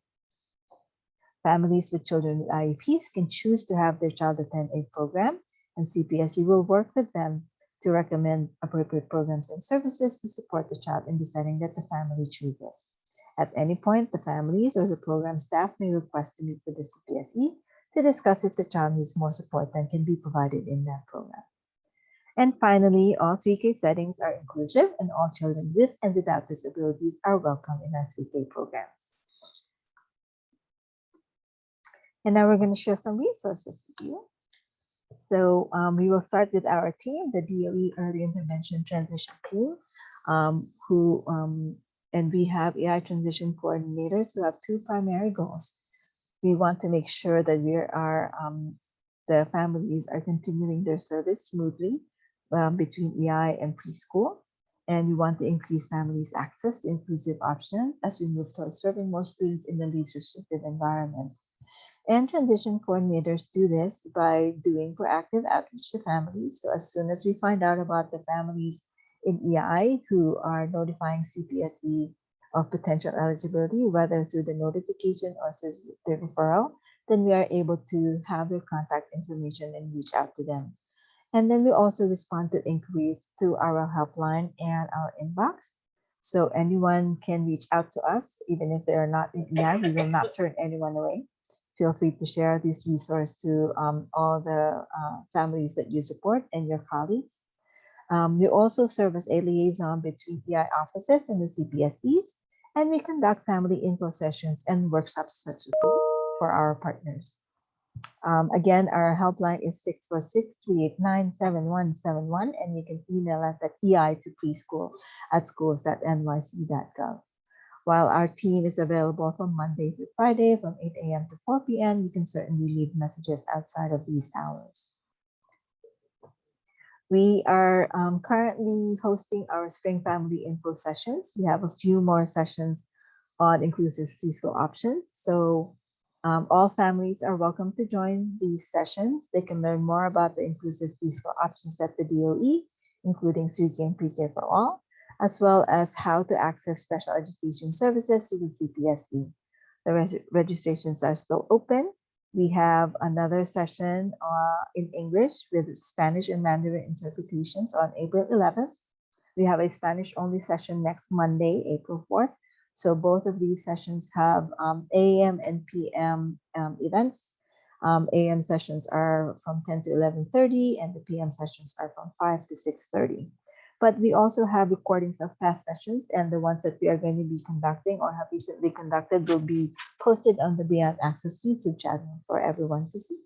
Families with children with IEPs can choose to have their child attend a program, and CPSE will work with them to recommend appropriate programs and services to support the child in the setting that the family chooses. At any point, the families or the program staff may request to meet with the CPSE to discuss if the child needs more support than can be provided in that program. And finally, all 3K settings are inclusive, and all children with and without disabilities are welcome in our 3K programs. And now we're going to share some resources with you. So we will start with our team, the DOE Early Intervention Transition Team, and we have AI transition coordinators who have two primary goals. We want to make sure that the families are continuing their service smoothly between EI and preschool. And we want to increase families' access to inclusive options as we move towards serving more students in the least restrictive environment. And transition coordinators do this by doing proactive outreach to families. So as soon as we find out about the families in EI who are notifying CPSE of potential eligibility, whether through the notification or through the referral, then we are able to have their contact information and reach out to them. And then we also respond to inquiries through our helpline and our inbox. So anyone can reach out to us, even if they are not in EI, we will not turn anyone away. Feel free to share this resource to all the families that you support and your colleagues. We also serve as a liaison between EI offices and the CPSEs, and we conduct family info sessions and workshops such as these for our partners. Again, our helpline is 646-389-7171, and you can email us at ei2preschool@schools.nyc.gov. While our team is available from Monday through Friday from 8 a.m. to 4 p.m., you can certainly leave messages outside of these hours. We are currently hosting our spring family info sessions. We have a few more sessions on inclusive preschool options. So all families are welcome to join these sessions. They can learn more about the inclusive preschool options at the DOE, including 3K and pre-K for all, as well as how to access special education services through the CPSE. The registrations are still open. We have another session in English with Spanish and Mandarin interpretations on April 11th. We have a Spanish-only session next Monday, April 4th. So both of these sessions have AM and PM events. AM sessions are from 10 to 11:30, and the PM sessions are from 5 to 6:30. But we also have recordings of past sessions, and the ones that we are going to be conducting or have recently conducted will be posted on the Beyond Access YouTube channel for everyone to see.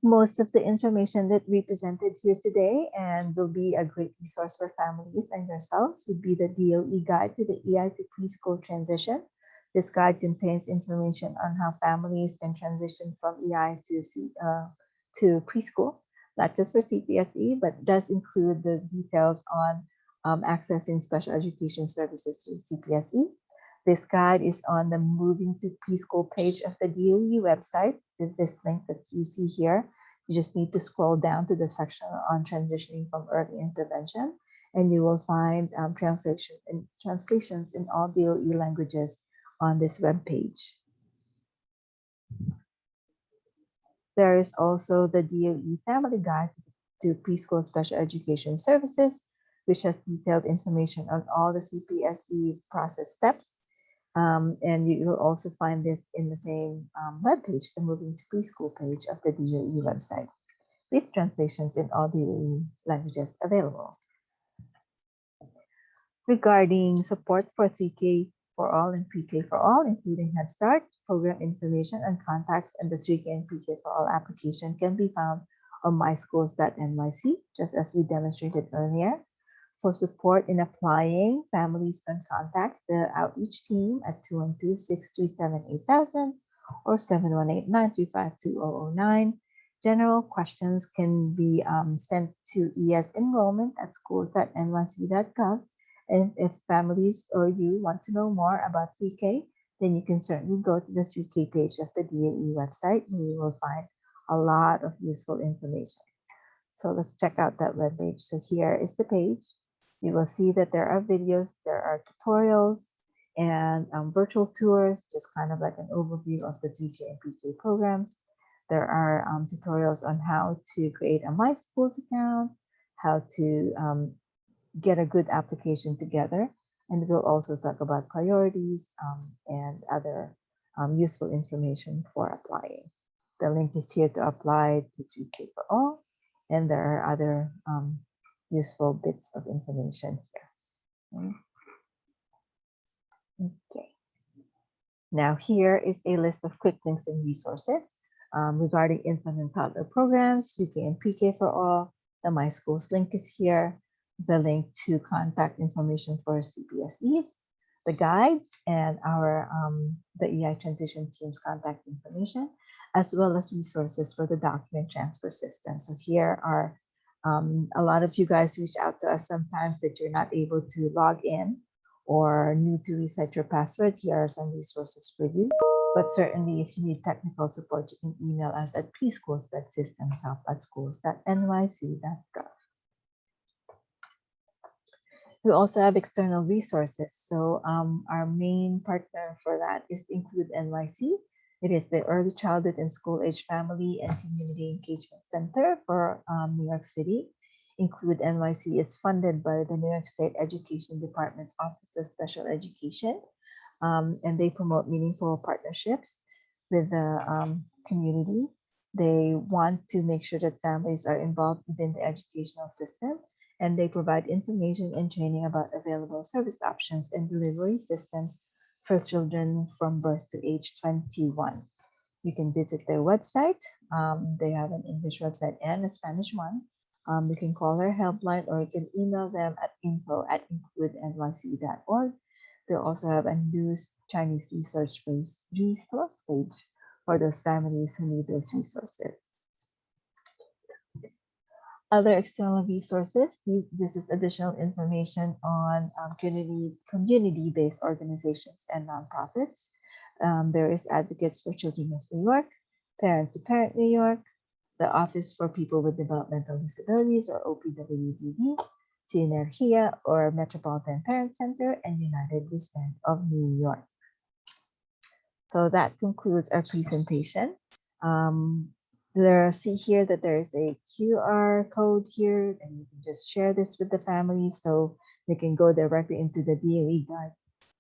Most of the information that we presented here today and will be a great resource for families and yourselves would be the DOE Guide to the EI to Preschool Transition. This guide contains information on how families can transition from EI to preschool, not just for CPSE, but does include the details on accessing special education services through CPSE. This guide is on the Moving to Preschool page of the DOE website with this link that you see here. You just need to scroll down to the section on transitioning from early intervention, and you will find translations in all DOE languages on this web page. There is also the DOE Family Guide to Preschool Special Education Services, which has detailed information on all the CPSE process steps. And you will also find this in the same webpage, the Moving to Preschool page of the DOE website, with translations in all DOE languages available. Regarding support for 3K for all and pre-K for all, including Head Start. Program information and contacts and the 3K and pre-K for all application can be found on myschools.nyc, just as we demonstrated earlier. For support in applying, families can contact the outreach team at 212-637-8000 or 718-935-2009. General questions can be sent to esenrollment@schools.nyc.gov. And if families or you want to know more about 3K, then you can certainly go to the 3K page of the DAE website, where you will find a lot of useful information. So let's check out that webpage. So here is the page. You will see that there are videos, there are tutorials, and virtual tours, just kind of like an overview of the 3K and pre-K programs. There are tutorials on how to create a My Schools account, how to get a good application together, and we'll also talk about priorities and other useful information for applying. The link is here to apply to 3K for all, and there are other useful bits of information here. Okay. Now here is a list of quick links and resources regarding infant and toddler programs, 3K and pre-K for all. The My Schools link is here. The link to contact information for CPSEs, the guides, and our the EI transition team's contact information, as well as resources for the document transfer system. So here are a lot of you guys reach out to us sometimes that you're not able to log in or need to reset your password. Here are some resources for you. But certainly, if you need technical support, you can email us at preschoolsystemshelp@schools.nyc.gov. We also have external resources. So our main partner for that is Include NYC. It is the Early Childhood and School Age Family and Community Engagement Center for New York City. Include NYC is funded by the New York State Education Department Office of Special Education, and they promote meaningful partnerships with the community. They want to make sure that families are involved within the educational system, and they provide information and training about available service options and delivery systems for children from birth to age 21. You can visit their website. They have an English website and a Spanish one. You can call their helpline, or you can email them at info@includenyc.org. They also have a new Chinese resource page for those families who need those resources. Other external resources, this is additional information on community-based organizations and nonprofits. There is Advocates for Children of New York, Parent to Parent New York, the Office for People with Developmental Disabilities, or OPWDD, Synergia, or Metropolitan Parent Center, and United We Stand of New York. So that concludes our presentation. See here that there is a QR code here, and you can just share this with the family so they can go directly into the DOE guide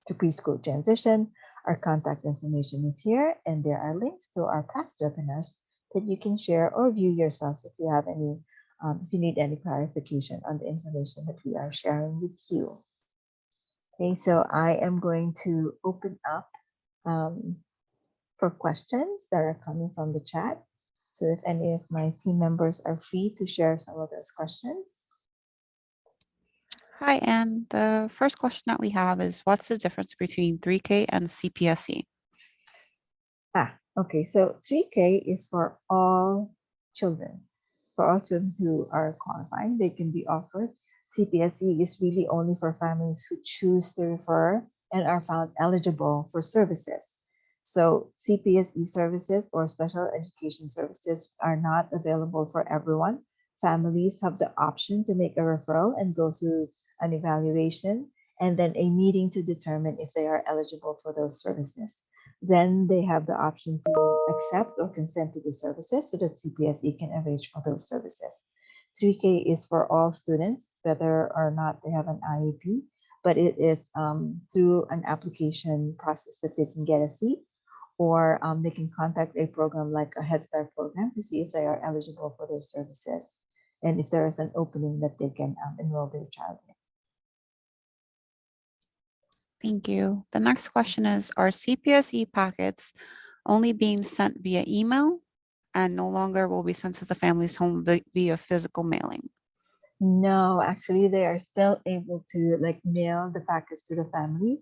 to preschool transition. Our contact information is here, and there are links to our past webinars that you can share or view yourselves if you have any, if you need any clarification on the information that we are sharing with you. Okay, so I am going to open up for questions that are coming from the chat. So if any of my team members are free to share some of those questions. Hi, Anne. The first question that we have is, what's the difference between 3K and CPSE? Okay, so 3K is for all children. For all children who are qualifying, they can be offered. CPSE is really only for families who choose to refer and are found eligible for services. So CPSE services or special education services are not available for everyone. Families have the option to make a referral and go through an evaluation and then a meeting to determine if they are eligible for those services. Then they have the option to accept or consent to the services so that CPSE can arrange for those services. 3K is for all students, whether or not they have an IEP, but it is through an application process that they can get a seat, or they can contact a program like a Head Start program to see if they are eligible for those services and if there is an opening that they can enroll their child in. Thank you. The next question is, are CPSE packets only being sent via email and no longer will be sent to the family's home via physical mailing? No, actually, they are still able to like mail the packets to the families.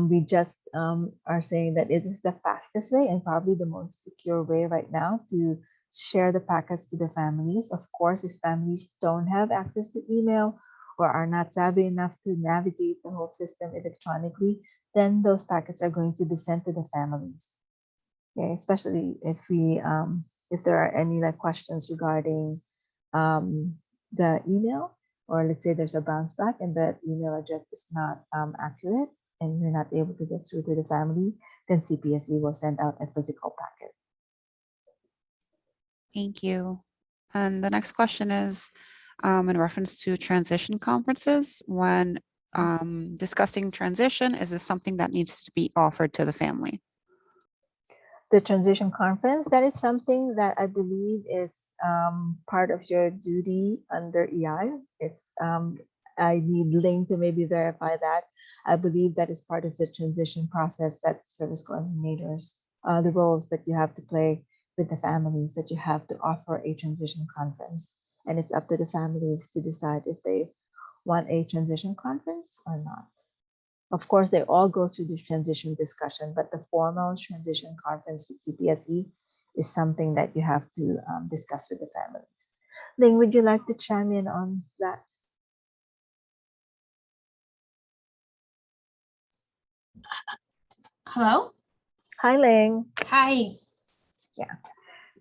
We just are saying that it is the fastest way and probably the most secure way right now to share the packets to the families. Of course, if families don't have access to email or are not savvy enough to navigate the whole system electronically, then those packets are going to be sent to the families. Okay, especially if there are any like questions regarding the email, or let's say there's a bounce back and that email address is not accurate and you're not able to get through to the family, then CPSE will send out a physical packet. Thank you. And the next question is in reference to transition conferences. When discussing transition, is this something that needs to be offered to the family? The transition conference, that is something that I believe is part of your duty under EI. It's I need Ling to maybe verify that. I believe that is part of the transition process that service coordinators, the roles that you have to play with the families, that you have to offer a transition conference. And it's up to the families to decide if they want a transition conference or not. Of course, they all go through the transition discussion, but the formal transition conference with CPSE is something that you have to discuss with the families. Ling, would you like to chime in on that? Hello? Hi, Ling. Hi.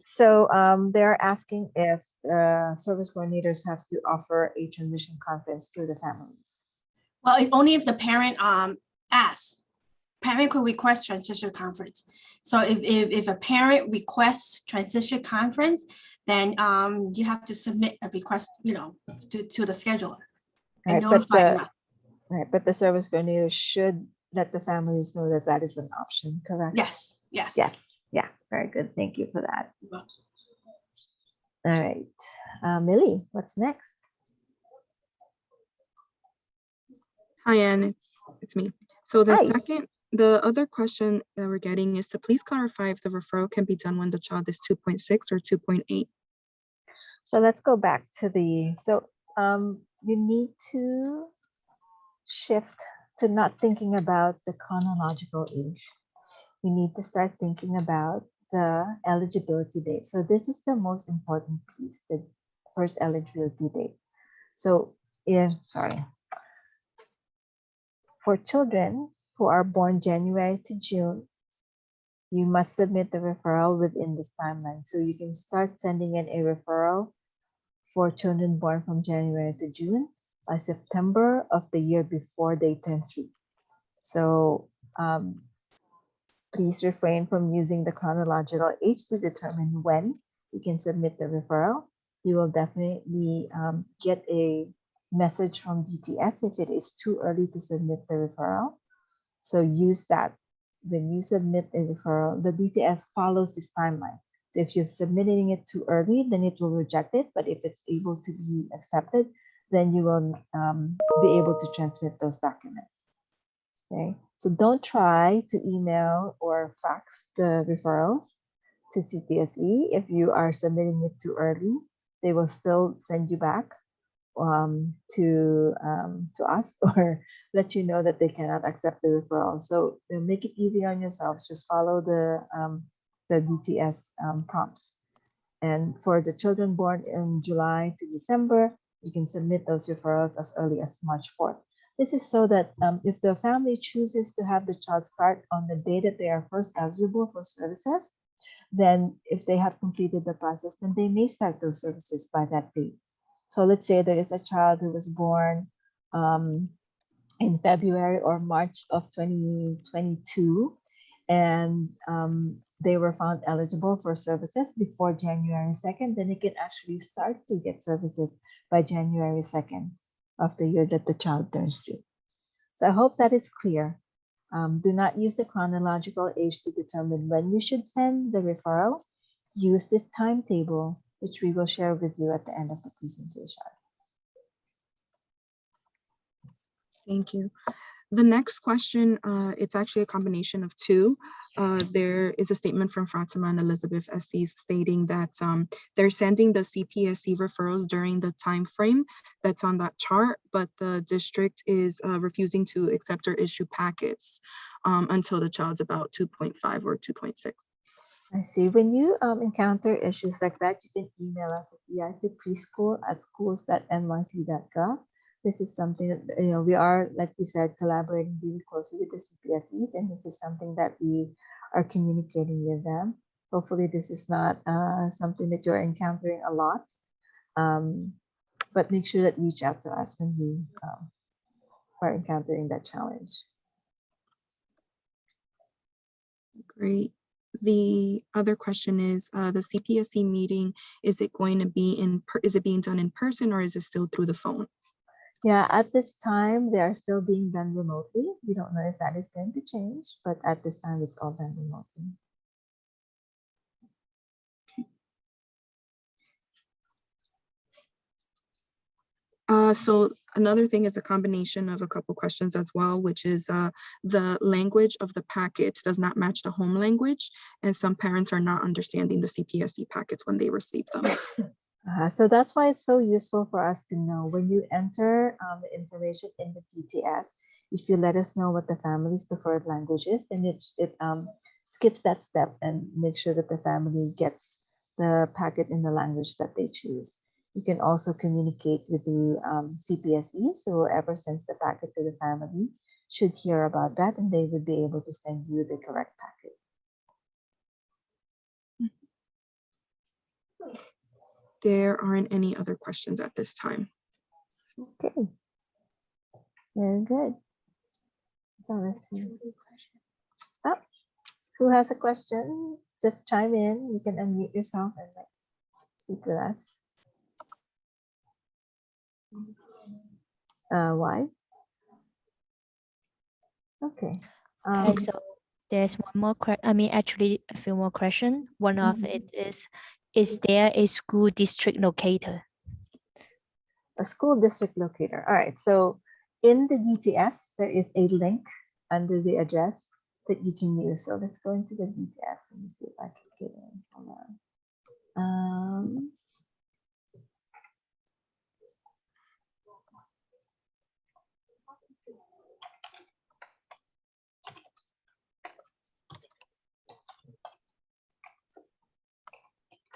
So they're asking if service coordinators have to offer a transition conference to the families. Well, only if the parent asks. Parent could request transition conference. So if a parent requests transition conference, then you have to submit a request, to the scheduler and notify them. Right, but the service coordinator should let the families know that that is an option, correct? Yes, yes. Yes, yeah, very good. Thank you for that. Well, All right, Millie, what's next? Hi, Anne, it's me. So Hi. the other question that we're getting is to please clarify if the referral can be done when the child is 2.6 or 2.8. So let's go back to you need to shift to not thinking about the chronological age. You need to start thinking about the eligibility date. So this is the most important piece, the first eligibility date. So for children who are born January to June, you must submit the referral within this timeline. So you can start sending in a referral for children born from January to June by September of the year before they turn 3. So please refrain from using the chronological age to determine when you can submit the referral. You will definitely get a message from DTS if it is too early to submit the referral. So use that. When you submit a referral, the DTS follows this timeline. So if you're submitting it too early, then it will reject it. But if it's able to be accepted, then you will be able to transmit those documents. Okay, so don't try to email or fax the referrals to CPSE. If you are submitting it too early, they will still send you back to us or let you know that they cannot accept the referral. So make it easy on yourselves. Just follow the DTS prompts. And for the children born in July to December, you can submit those referrals as early as March 4th. This is so that if the family chooses to have the child start on the day that they are first eligible for services, then if they have completed the process, then they may start those services by that date. So let's say there is a child who was born in February or March of 2022, and they were found eligible for services before January 2nd, then they can actually start to get services by January 2nd of the year that the child turns 3. So I hope that is clear. Do not use the chronological age to determine when you should send the referral. Use this timetable, which we will share with you at the end of the presentation. Thank you. The next question, it's actually a combination of two. There is a statement from Fatima and Elizabeth SCs stating that they're sending the CPSE referrals during the time frame that's on that chart, but the district is refusing to accept or issue packets until the child's about 2.5 or 2.6. I see. When you encounter issues like that, you can email us at eip@schools.nyc.gov. This is something that, we are, like we said, collaborating really closely with the CPSEs, and this is something that we are communicating with them. Hopefully this is not something that you're encountering a lot, but make sure that you reach out to us when you are encountering that challenge. Great. The other question is the CPSE meeting, is it going to be is it being done in person or is it still through the phone? Yeah, at this time, they are still being done remotely. We don't know if that is going to change, but at this time, it's all done remotely. So another thing is a combination of a couple questions as well, which is the language of the packets does not match the home language, and some parents are not understanding the CPSE packets when they receive them. So that's why it's so useful for us to know when you enter the information in the DTS. If you let us know what the family's preferred language is, then it skips that step and makes sure that the family gets the packet in the language that they choose. You can also communicate with the CPSE, so whoever sends the packet to the family should hear about that, and they would be able to send you the correct packet. There aren't any other questions at this time. Okay, very good. So let's see. Oh, who has a question? Just chime in. You can unmute yourself and speak with us. Why? Okay. Okay, so there's one more actually a few more questions. One of it is there a school district locator? A school district locator. All right. So in the DTS, there is a link under the address that you can use. So let's go into the DTS. Let me see if I can get in. Hold on.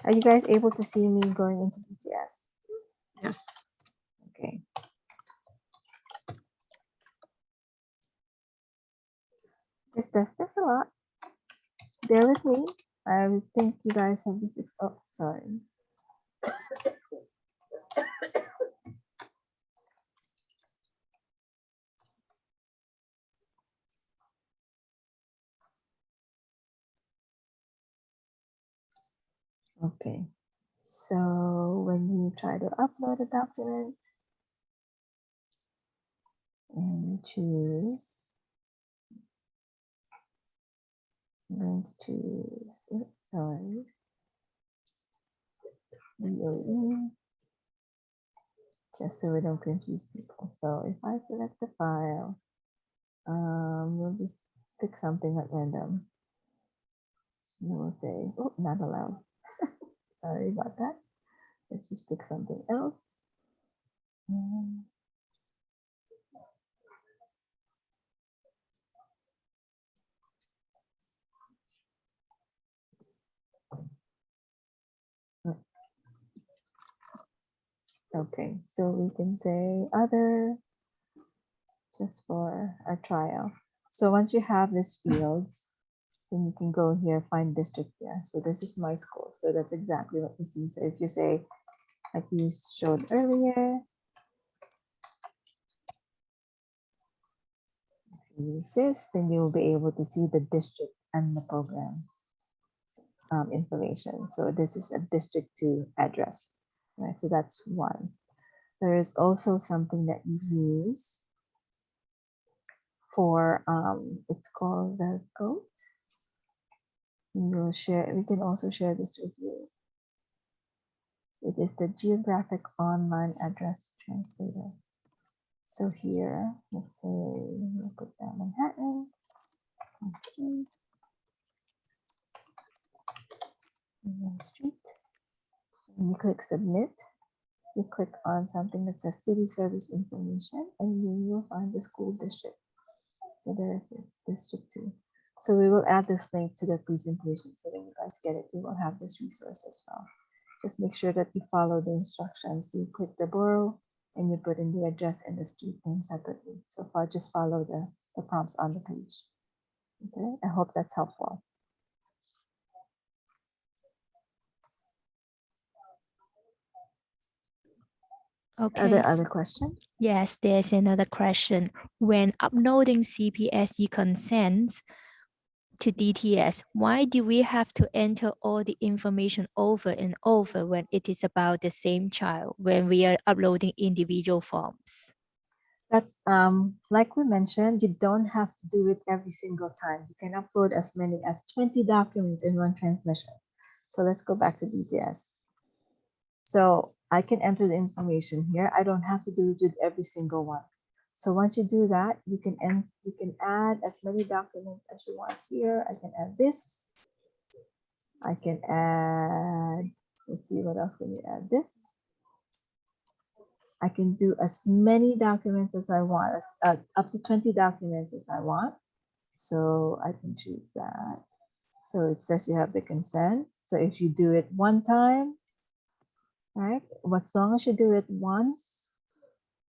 Are you guys able to see me going into DTS? Yes. Okay. This does this a lot. Bear with me. I would think you guys have this. Oh, sorry. Okay. So when you try to upload a document and you choose, I'm going to choose, sorry, DOE, just so we don't confuse people. So if I select the file, we'll just pick something at random. And we'll say, oh, not allowed. Sorry about that. Let's just pick something else. Okay, so we can say other, just for a trial. So once you have these fields, then you can go here, find district here. So this is my school. So that's exactly what you see. So if you say, like you showed earlier, use this, then you will be able to see the district and the program information. So this is a district 2 address, right? So that's one. There is also something that you use for, it's called the code. We can also share this with you. It is the Geographic Online Address Translator. So here, let's say we'll put down Manhattan. Okay. Street. And you click submit. You click on something that says city service information, and you will find the school district. So there it is, District 2. So we will add this link to the presentation so when you guys get it, you will have this resource as well. Just make sure that you follow the instructions. You click the borough and you put in the address and the street name separately. So far, just follow the prompts on the page. Okay, I hope that's helpful. Okay. Are there other questions? Yes, there's another question. When uploading CPSE consents to DTS, why do we have to enter all the information over and over when it is about the same child when we are uploading individual forms? That's like we mentioned, you don't have to do it every single time. You can upload as many as 20 documents in one transmission. So let's go back to DTS. So I can enter the information here. I don't have to do it with every single one. So once you do that, you can add as many documents as you want here. I can add this. I can add, let's see, what else can you add? This. I can do as many documents as I want, up to 20 documents as I want. So I can choose that. So it says you have the consent. So if you do it one time, right, as long as you do it once,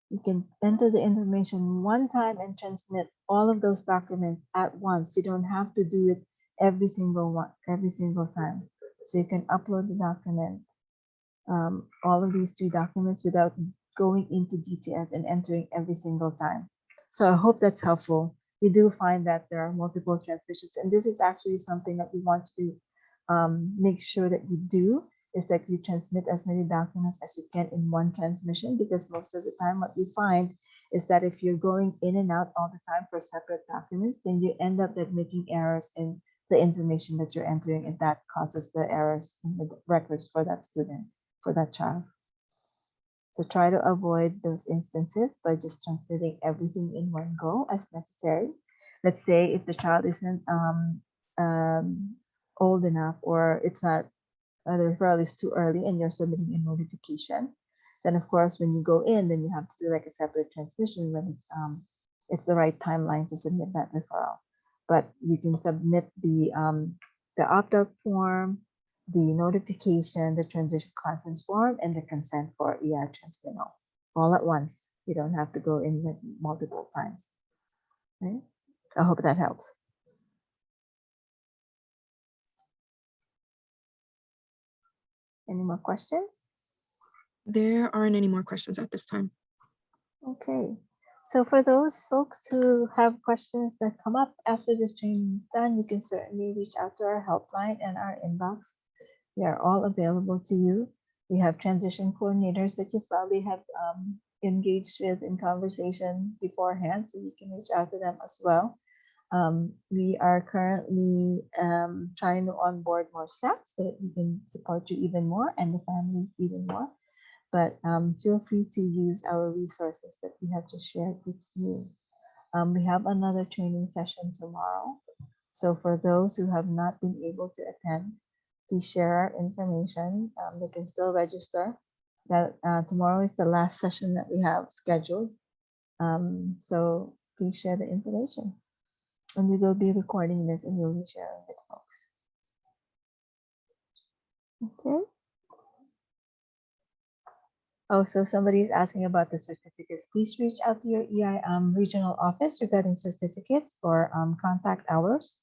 you can enter the information one time and transmit all of those documents at once. You don't have to do it every single time. So you can upload the document, all of these 3 documents without going into DTS and entering every single time. So I hope that's helpful. We do find that there are multiple transmissions, and this is actually something that we want to make sure that you do, is that you transmit as many documents as you can in one transmission, because most of the time what we find is that if you're going in and out all the time for separate documents, then you end up making errors in the information that you're entering, and that causes the errors in the records for that student, for that child. So try to avoid those instances by just transmitting everything in one go as necessary. Let's say if the child isn't old enough, or it's not, the referral is too early and you're submitting a notification, then of course when you go in, then you have to do like a separate transmission when it's the right timeline to submit that referral. But you can submit the opt-out form, the notification, the transition conference form, and the consent for EI transmittal all at once. You don't have to go in multiple times. Right? I hope that helps. Any more questions? There aren't any more questions at this time. Okay. So for those folks who have questions that come up after this training is done, you can certainly reach out to our helpline and our inbox. They are all available to you. We have transition coordinators that you probably have engaged with in conversation beforehand, so you can reach out to them as well. We are currently trying to onboard more staff so that we can support you even more and the families even more. But feel free to use our resources that we have just shared with you. We have another training session tomorrow. So for those who have not been able to attend, please share our information. They can still register. That tomorrow is the last session that we have scheduled. So please share the information. And we will be recording this and we'll be sharing it, folks. Okay. Oh, so somebody is asking about the certificates. Please reach out to your EI regional office regarding certificates or contact hours.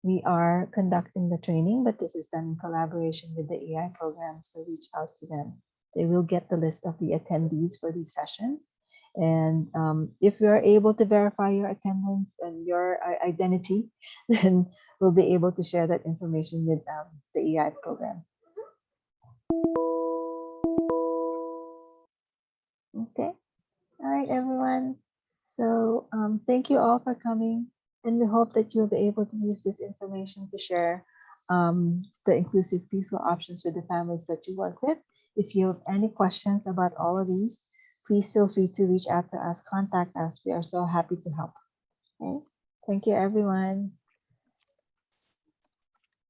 We are conducting the training, but this is done in collaboration with the EI program, so reach out to them. They will get the list of the attendees for these sessions. And if you are able to verify your attendance and your identity, then we'll be able to share that information with the EI program. Okay. All right, everyone. So thank you all for coming, and we hope that you'll be able to use this information to share the inclusive preschool options with the families that you work with. If you have any questions about all of these, please feel free to reach out to us, contact us. We are so happy to help. Okay. Thank you, everyone.